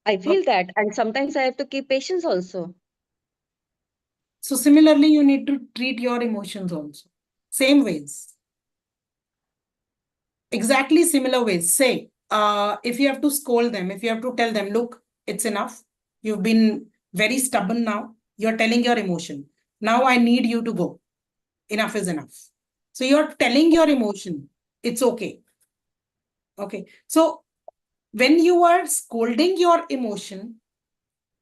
I feel that, and sometimes I have to keep patience also. So similarly, you need to treat your emotions also. Same ways. Exactly similar ways. Say, if you have to scold them, if you have to tell them, look, it's enough. You've been very stubborn now. You're telling your emotion. Now I need you to go. Enough is enough. So you're telling your emotion. It's okay. Okay. So when you are scolding your emotion,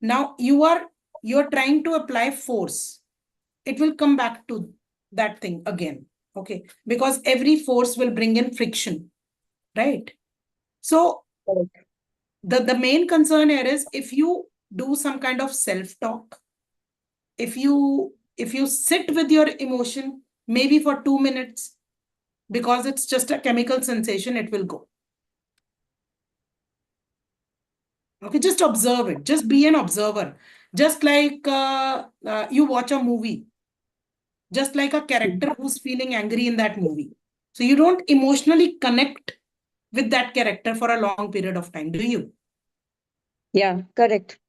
now you're trying to apply force. It will come back to that thing again. Okay. Because every force will bring in friction, right? So Correct. the main concern here is if you do some kind of self-talk, if you sit with your emotion maybe for 2 minutes, because it's just a chemical sensation, it will go. Okay, just observe it. Just be an observer. Just like you watch a movie, just like a character who's feeling angry in that movie. So you don't emotionally connect with that character for a long period of time, do you? Yeah, correct.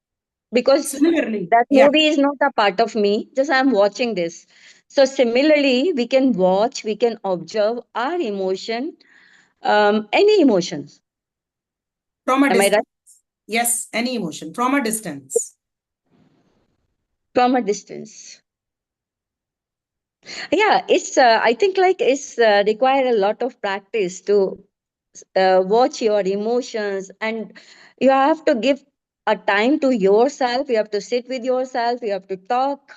Because Similarly, that yeah, movie is not a part of me, just I'm watching this. So similarly, we can watch, we can observe our emotion, any emotions. from a Am I distance. right? Yes, any emotion from a distance. From a distance. Yeah, it's I think like it's require a lot of practice to watch your emotions, and you have to give a time to yourself. You have to sit with yourself. You have to talk.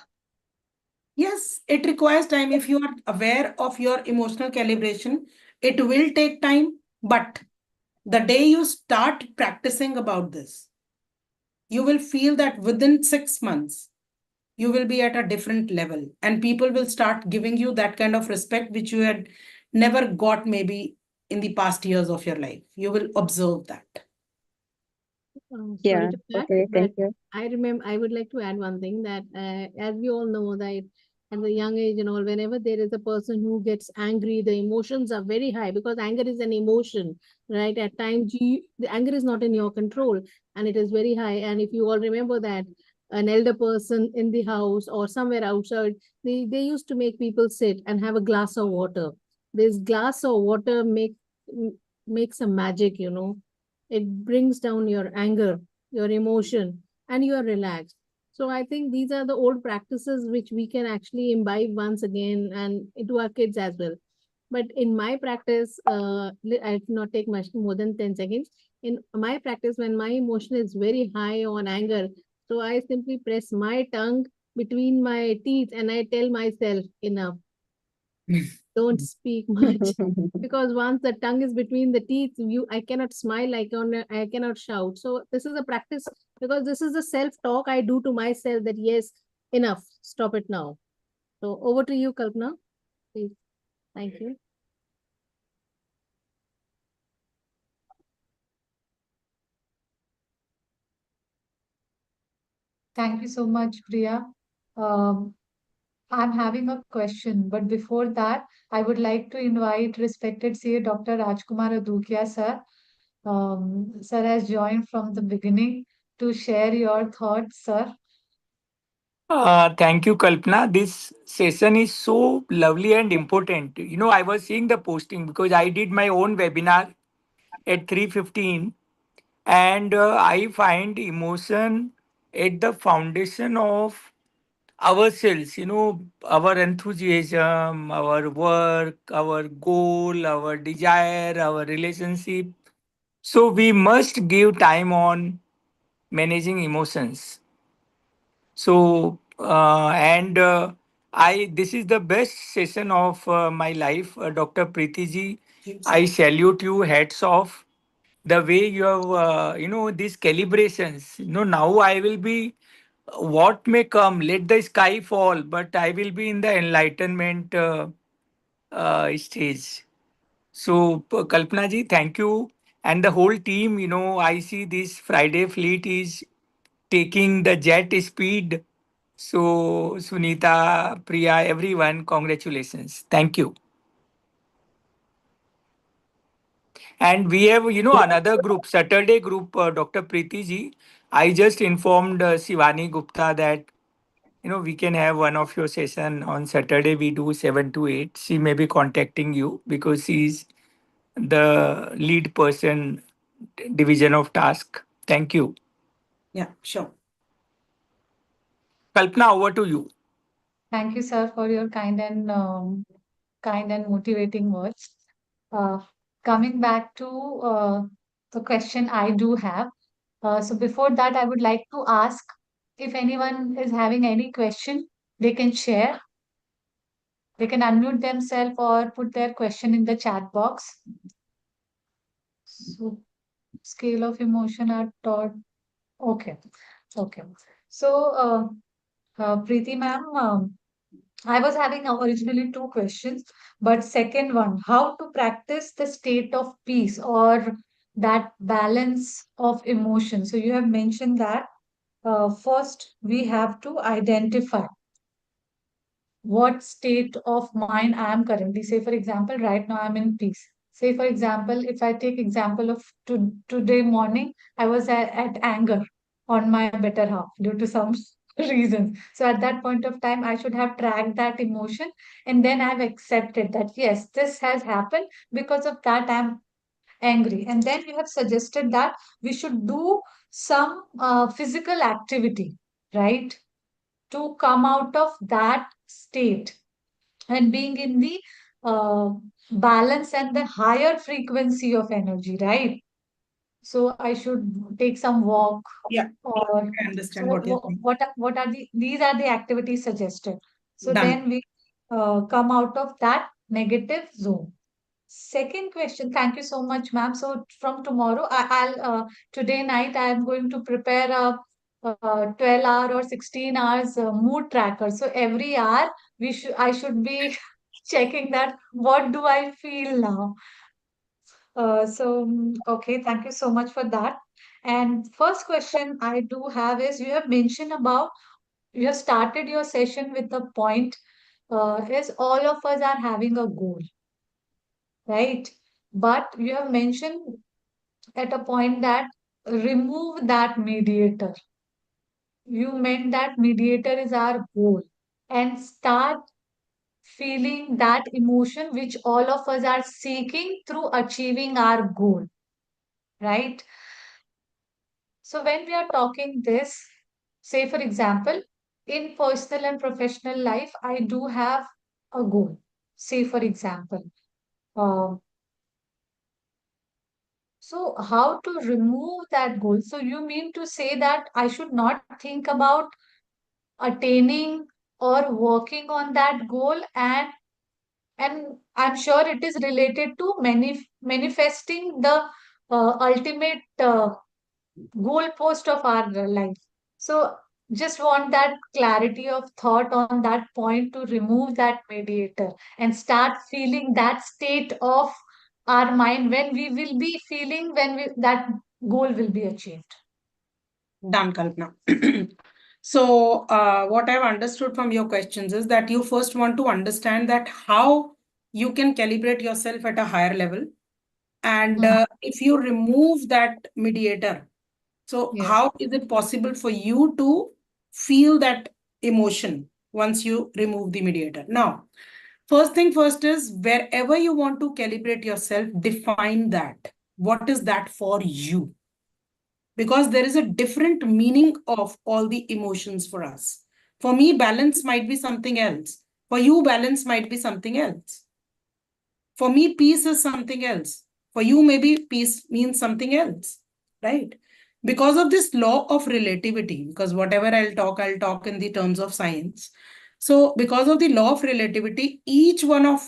Yes, it requires time. If you are aware of your emotional calibration, it will take time. But the day you start practicing about this, you will feel that within 6 months, you will be at a different level. And people will start giving you that kind of respect, which you had never got maybe in the past years of your life. You will observe that. Sorry Yeah. to cut, Okay. but Thank you. I remember I would like to add one thing that as we all know that at the young age and all, whenever there is a person who gets angry, the emotions are very high because anger is an emotion, right? At times, the anger is not in your control and it is very high. And if you all remember that an elder person in the house or somewhere outside, they used to make people sit and have a glass of water. This glass of water makes a magic, it brings down your anger, your emotion, and you are relaxed. So I think these are the old practices which we can actually imbibe once again and into our kids as well. But in my practice, I do not take much more than 10 seconds. In my practice, when my emotion is very high on anger, so I simply press my tongue between my teeth and I tell myself, enough, don't speak much. Because once the tongue is between the teeth, I cannot smile, I cannot shout. So this is a practice because this is a self-talk I do to myself that yes, enough, stop it now. So over to you, Kalpana. Please. Thank you. Thank you so much, Priya. Um, I'm having a question, but before that, I would like to invite respected CA Dr. Rajkumar Adukia, sir. Sir has joined from the beginning. to share your thoughts, sir. Thank you, Kalpana. This session is so lovely and important. I was seeing the posting because I did my own webinar at 3:15, and I find emotion at the foundation of ourselves. Our enthusiasm, our work, our goal, our desire, our relationship. So we must give time on managing emotions. So, and I this is the best session of my life, Dr. Preeti ji. I salute you. Hats off. The way you have, these calibrations. Now I will be. What may come, let the sky fall. But I will be in the enlightenment stage. So, Kalpana ji, thank you. And the whole team, I see this Friday fleet is taking the jet speed. So, Sunita, Priya, everyone, congratulations. Thank you. And we have, another group, Saturday group, Dr. Preeti ji. I just informed Shivani Gupta that, we can have one of your session on Saturday. We do 7 to 8. She may be contacting you because she's the lead person, division of task. Thank you. Yeah, sure. Kalpana, over to you. Thank you, sir, for your kind and motivating words. Uh, Coming back to the question I do have. So before that, I would like to ask if anyone is having any question, they can share. They can unmute themselves or put their question in the chat box. So scale of emotion are taught. Okay. Okay. So, Preeti ma'am, I was having originally two questions, but second one, how to practice the state of peace or that balance of emotion. So you have mentioned that first we have to identify what state of mind I am currently. Say, for example, right now I'm in peace. Say, for example, if I take example of today morning, I was at anger on my better half due to some reasons. So at that point of time, I should have tracked that emotion and then I've accepted that yes, this has happened because of that I'm angry. And then you have suggested that we should do some physical activity, right? To come out of that state and being in the uh, balance and the higher frequency of energy, right? So I should take some walk Yeah, or I so understand what you're saying. what are the these are the activities suggested. So Done. then we come out of that negative zone. Second question, thank you so much, ma'am. So from tomorrow, I'll today night I am going to prepare a 12-hour or 16 hours mood tracker. So every hour I should be checking that what do I feel now. Okay, thank you so much for that. And first question I do have is you have mentioned about you have started your session with the point is all of us are having a goal, right? But you have mentioned at a point that remove that mediator. You meant that mediator is our goal and start feeling that emotion which all of us are seeking through achieving our goal, right? So when we are talking this, say for example, in personal and professional life, I do have a goal. Say for example, uh, so how to remove that goal? So you mean to say that I should not think about attaining or working on that goal and I'm sure it is related to manifesting the ultimate goal post of our life. So just want that clarity of thought on that point to remove that mediator and start feeling that state of our mind when we will be feeling when that goal will be achieved. Done, Kalpana. So, what I've understood from your questions is that you first want to understand that how you can calibrate yourself at a higher level. And Hmm. if you remove that mediator, So Yes. how is it possible for you to feel that emotion once you remove the mediator? Now, first thing first is wherever you want to calibrate yourself, define that. What is that for you? Because there is a different meaning of all the emotions for us. For me, balance might be something else. For you, balance might be something else. For me, peace is something else. For you, maybe peace means something else, right? Because of this law of relativity, because whatever I'll talk in the terms of science. So, because of the law of relativity, each one of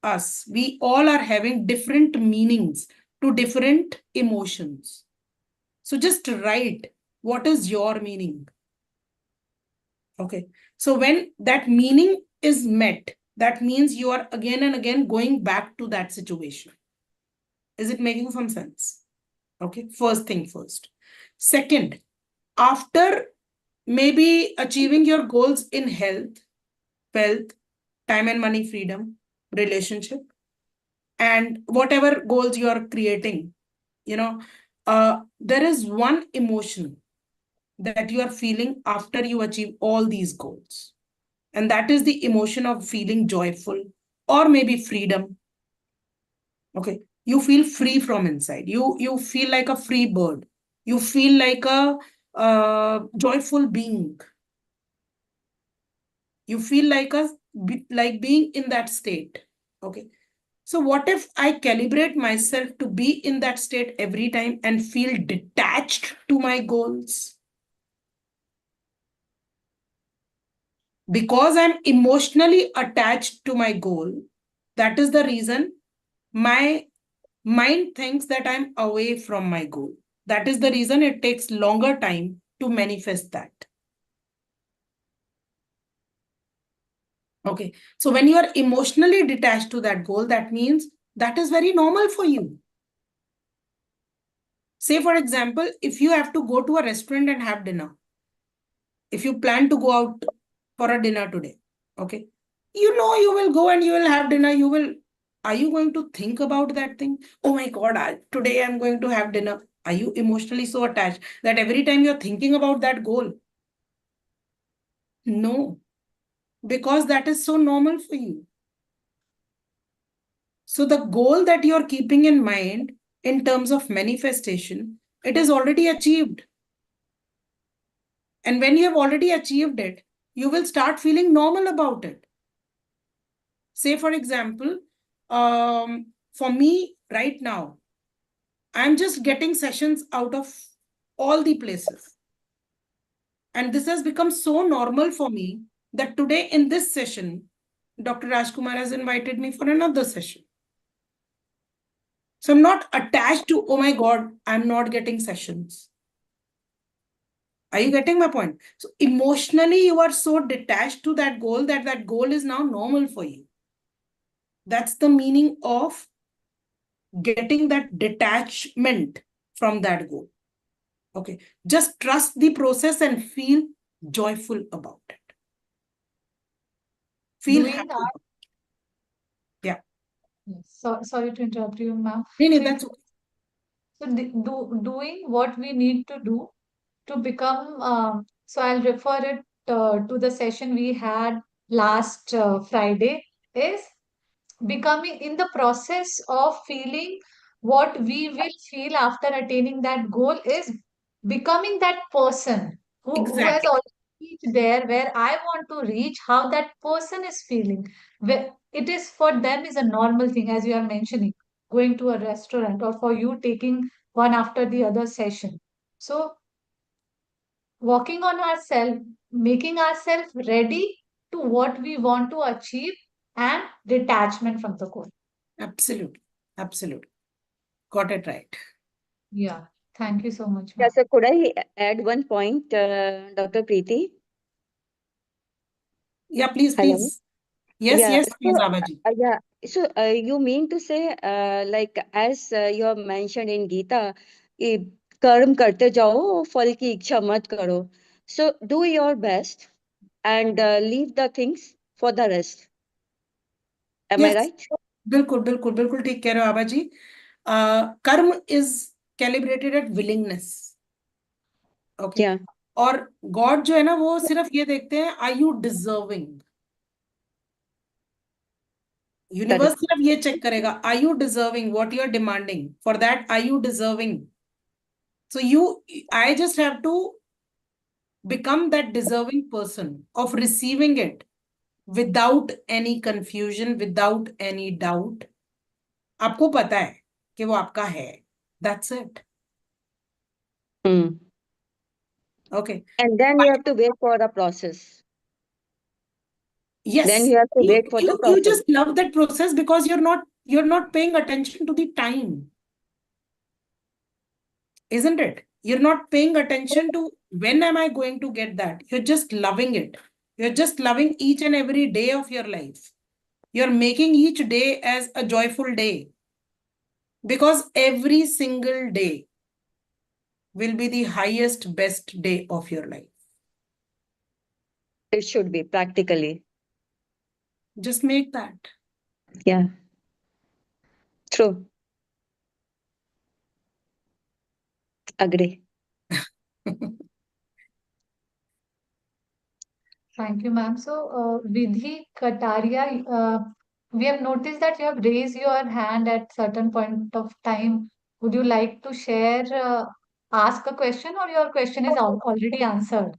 us, we all are having different meanings to different emotions. So, just write what is your meaning. Okay. So, when that meaning is met, that means you are again and again going back to that situation. Is it making some sense? Okay, first thing first. Second, after maybe achieving your goals in health, wealth, time and money freedom, relationship, and whatever goals you are creating, there is one emotion that you are feeling after you achieve all these goals. And that is the emotion of feeling joyful or maybe freedom. Okay, you feel free from inside. You feel like a free bird. You feel like a joyful being. You feel like like being in that state. Okay, so what if I calibrate myself to be in that state every time and feel detached to my goals? Because I'm emotionally attached to my goal, that is the reason my mind thinks that I'm away from my goal. That is the reason it takes longer time to manifest that. Okay. So when you are emotionally detached to that goal, that means that is very normal for you. Say, for example, if you have to go to a restaurant and have dinner, if you plan to go out for a dinner today, okay, you know you will go and you will have dinner. Are you going to think about that thing? Oh my God, today I'm going to have dinner. Are you emotionally so attached that every time you're thinking about that goal? No, because that is so normal for you. So the goal that you're keeping in mind in terms of manifestation, it is already achieved. And when you have already achieved it, you will start feeling normal about it. Say, for example, for me right now, I'm just getting sessions out of all the places. And this has become so normal for me that today in this session, Dr. Rajkumar has invited me for another session. So I'm not attached to, oh my God, I'm not getting sessions. Are you getting my point? So emotionally, you are so detached to that goal that that goal is now normal for you. That's the meaning of getting that detachment from that goal. Okay. Just trust the process and feel joyful about it. Feel Doing happy. our, Yeah. sorry to interrupt you, ma'am. Really, So, that's okay. doing what we need to do to become, so I'll refer it to the session we had last Friday, is becoming in the process of feeling what we will feel after attaining that goal is becoming that person who has Exactly. already reached there where I want to reach, how that person is feeling. Where it is for them is a normal thing, as you are mentioning, going to a restaurant or for you taking one after the other session. So working on ourselves, making ourselves ready to what we want to achieve and detachment from the goal. Absolutely. Absolutely. Got it right. Yeah. Thank you so much, Yeah, ma'am. so could I add one point, Dr. Preeti? Yeah, please, Hello. please. Yes, Yeah. yes, So, please, Abaji. yeah. So, you mean to say, like as you have mentioned in Gita, कि कर्म करते जाओ, फल की इच्छा मत करो. So, do your best and leave the things for the rest. Am I Yes, right? बिल्कुल बिल्कुल बिल्कुल ठीक कह रहे हो आबाजी. Karma is calibrated at willingness. Okay. Yeah. और गॉड जो है ना वो सिर्फ ये देखते हैं, are you deserving. Universe Correct. सिर्फ ये चेक करेगा, are you deserving what you are demanding, for that are you deserving. So I just have to become that deserving person of receiving it without any confusion, without any doubt. आपको पता है कि वो आपका है. That's it. Mm. Okay. And then you have to wait for the process. Yes. Then you have to You, wait for the you process. just love that process because you're not paying attention to the time. Isn't it? You're not paying attention to when am I going to get that. You're just loving it. You're just loving each and every day of your life. You're making each day as a joyful day. Because every single day will be the highest, best day of your life. It should be practically. Just make that. Yeah. True. Agree. Thank you, ma'am. So, Vidhi Kataria, we have noticed that you have raised your hand at certain point of time. Would you like to share, ask a question, or your question is already answered?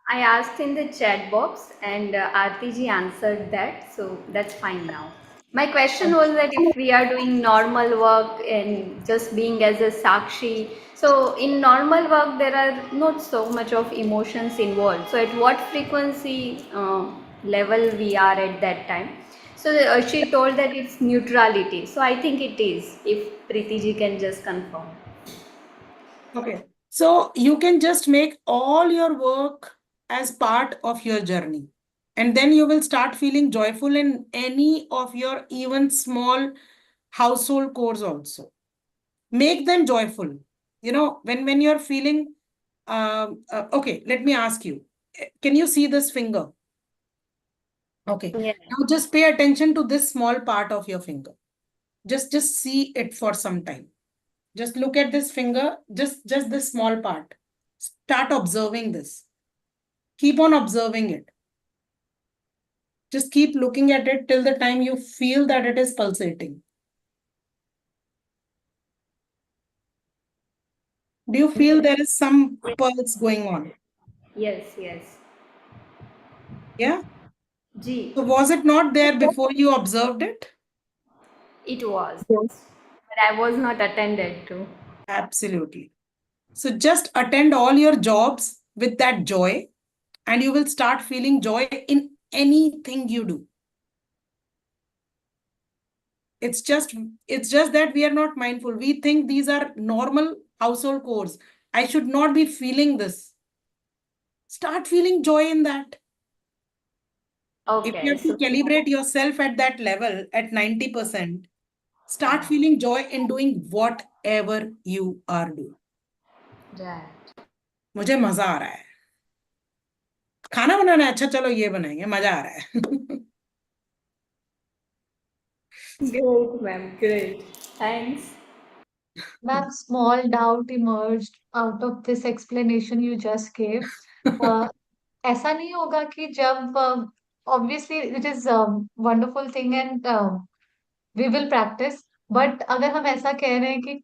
I asked in the chat box and Aarti ji answered that, so that's fine now. My question was that if we are doing normal work and just being as a Sakshi, so in normal work there are not so much of emotions involved. So at what frequency level we are at that time? So she told that it's neutrality. So I think it is. If Priti ji can just confirm. Okay. So you can just make all your work as part of your journey. And then you will start feeling joyful in any of your even small household chores also. Make them joyful. You know, when you're feeling, okay, let me ask you, can you see this finger? Okay. Yeah. Now just pay attention to this small part of your finger. Just see it for some time. Just look at this finger, just this small part. Start observing this. Keep on observing it. Just keep looking at it till the time you feel that it is pulsating. Do you feel there is some pulse going on? Yes, yes. Yeah? Ji, So was it not there before you observed it? it was. Yes. But I was not attended to. Absolutely. So just attend all your jobs with that joy, and you will start feeling joy in anything you do. It's just that we are not mindful. We think these are normal household chores. I should not be feeling this. Start feeling joy in that. If you Okay, have to so calibrate yourself at that level at 90%, start feeling joy in doing whatever you are doing. right. मुझे मजा आ रहा है. खाना बनाना है, अच्छा चलो ये बनाएंगे, मजा आ रहा है. Great, ma'am. Great. Thanks. Ma'am, small doubt emerged out of this explanation you just gave. Uh, ऐसा नहीं होगा कि जब obviously it is a wonderful thing and we will practice, but अगर हम ऐसा कह रहे हैं कि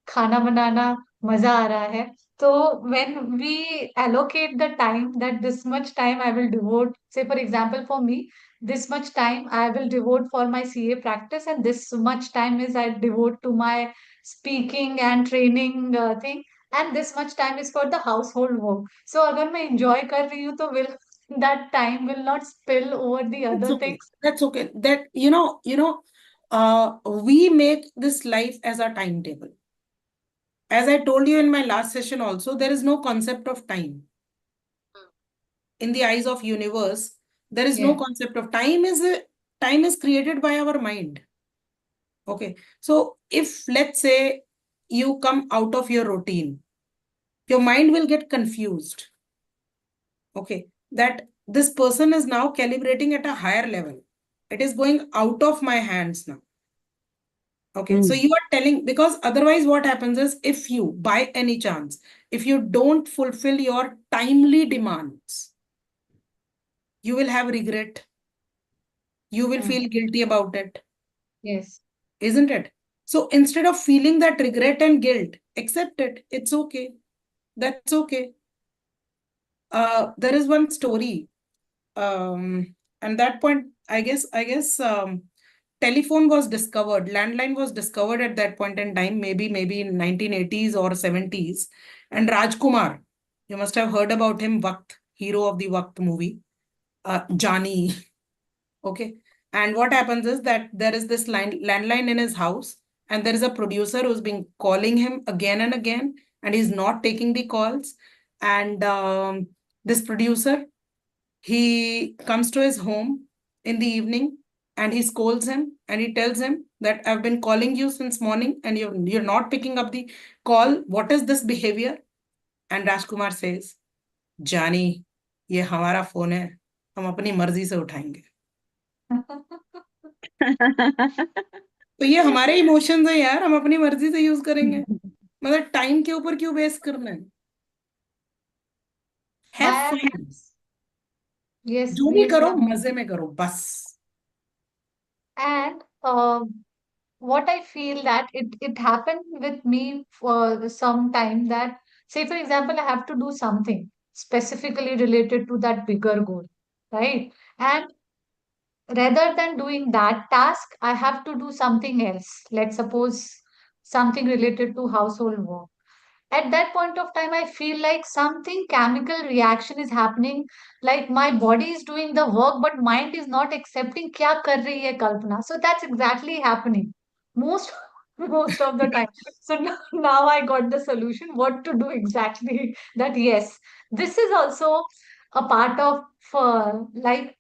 खाना बनाना मजा आ रहा है, तो when we allocate the time that this much time I will devote, say for example for me, this much time I will devote for my CA practice and this much time is I devote to my speaking and training thing, and this much time is for the household work. So अगर मैं enjoy कर रही हूँ तो will that time will not spill over the That's other okay. things. That's okay. That, we make this life as a timetable. As I told you in my last session also, there is no concept of time. In the eyes of universe, there is no Yeah. concept of time. Time is created by our mind. Okay. So if let's say you come out of your routine, your mind will get confused. Okay. That this person is now calibrating at a higher level. It is going out of my hands now. Okay, so Hmm. you are telling, because otherwise what happens is, if you, by any chance, if you don't fulfill your timely demands, you will have regret. You will Mm. feel guilty about it, Yes. isn't it? So instead of feeling that regret and guilt, accept it. It's okay. That's okay. There is one story. And that point, I guess, telephone was discovered, landline was discovered at that point in time, maybe in 1980s or 70s. And Rajkumar, you must have heard about him, Waqt, hero of the Waqt movie, Jani. Okay. And what happens is that there is this landline in his house, and there is a producer who's been calling him again and again, and he's not taking the calls. And this producer, he comes to his home in the evening, and he scolds him, and he tells him that I've been calling you since morning and you're not picking up the call. What is this behavior? And Rajkumar says, Jani, ये हमारा phone है, हम अपनी मर्जी से उठाएंगे. तो ये हमारे इमोशंस है यार, हम अपनी मर्जी से यूज करेंगे. मतलब टाइम के ऊपर क्यों बेस करना है? Have My fun. yes, जो भी we करो मजे में करो बस. and what I feel that it happened with me for some time that, say for example, I have to do something specifically related to that bigger goal, right? And rather than doing that task, I have to do something else. Let's suppose something related to household work. At that point of time, I feel like something chemical reaction is happening, like my body is doing the work but mind is not accepting kya kar rahi hai Kalpana. So that's exactly happening most most of the time. So now I got the solution what to do exactly. That yes, this is also a part of life.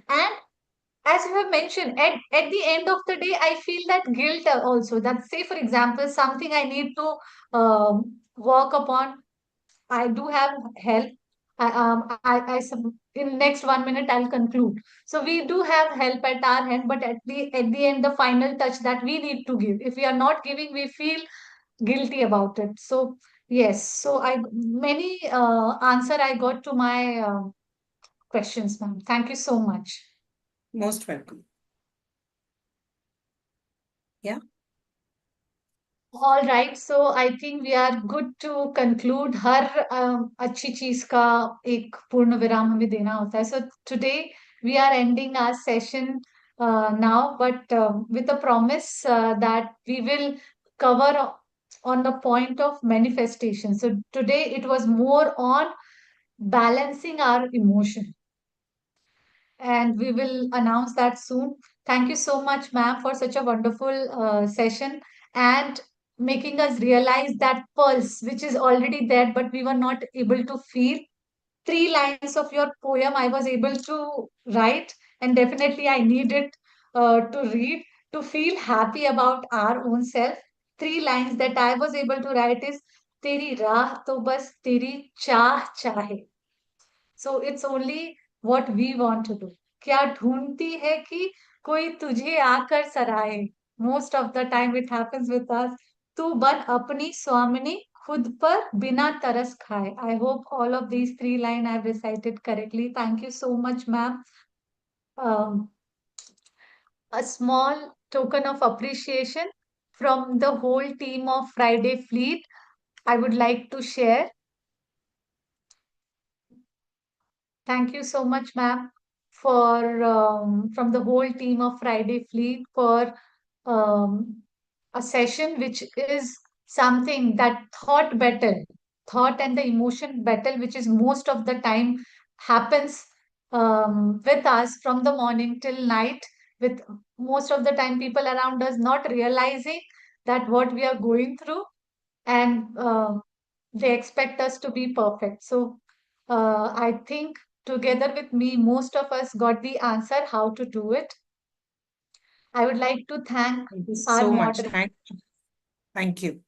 And as you have mentioned, at the end of the day, I feel that guilt also. That, say, for example, something I need to work upon. I do have help. In next 1 minute, I'll conclude. So we do have help at our hand, but at the end, the final touch that we need to give. If we are not giving, we feel guilty about it. So yes, so I many answer I got to my questions, ma'am. Thank you so much. Most welcome. Yeah. All right, so I think we are good to conclude. हर अच्छी चीज का एक पूर्ण विराम हमें देना होता है. So today we are ending our session now, but with a promise that we will cover on the point of manifestation. So today it was more on balancing our emotion, and we will announce that soon. Thank you so much, ma'am, for such a wonderful session and making us realize that pulse, which is already there, but we were not able to feel. 3 lines of your poem I was able to write, and definitely I need it to read to feel happy about our own self. 3 lines that I was able to write is Teri raah to bas teri चाह चाहे. So it's only what we want to do. क्या ढूंढती है कि कोई तुझे आकर सराहे. Most of the time it happens with us. तू बन अपनी स्वामिनी खुद पर बिना तरस खाए. I hope all of these 3 lines I've recited correctly. Thank you so much, ma'am. Um, a small token of appreciation from the whole team of Friday Fleet I would like to share. Thank you so much, ma'am, for from the whole team of Friday Fleet for a session which is something that thought and the emotion battle, which is most of the time happens with us from the morning till night, with most of the time people around us not realizing that what we are going through, and they expect us to be perfect. So I think together with me, most of us got the answer how to do it. I would like to thank Thank you our so much. Thank you.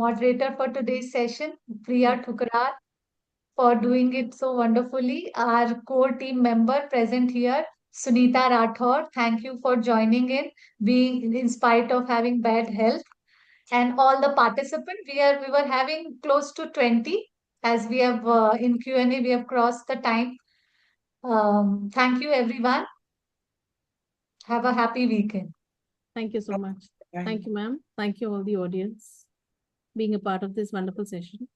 moderator for today's session, Priya Thukrar, for doing it so wonderfully. Our core team member present here, Sunita Rathod, thank you for joining in spite of having bad health. And all the participants, we were having close to 20. As we have in Q&A, we have crossed the time. Thank you, everyone. Have a happy weekend. Thank you so much. Bye. Thank you, ma'am. Thank you all the audience being a part of this wonderful session.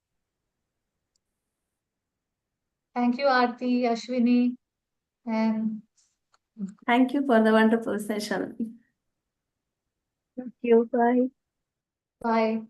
Thank you, Aarti, Ashwini, and Thank you for the wonderful session. Thank you. Bye. bye.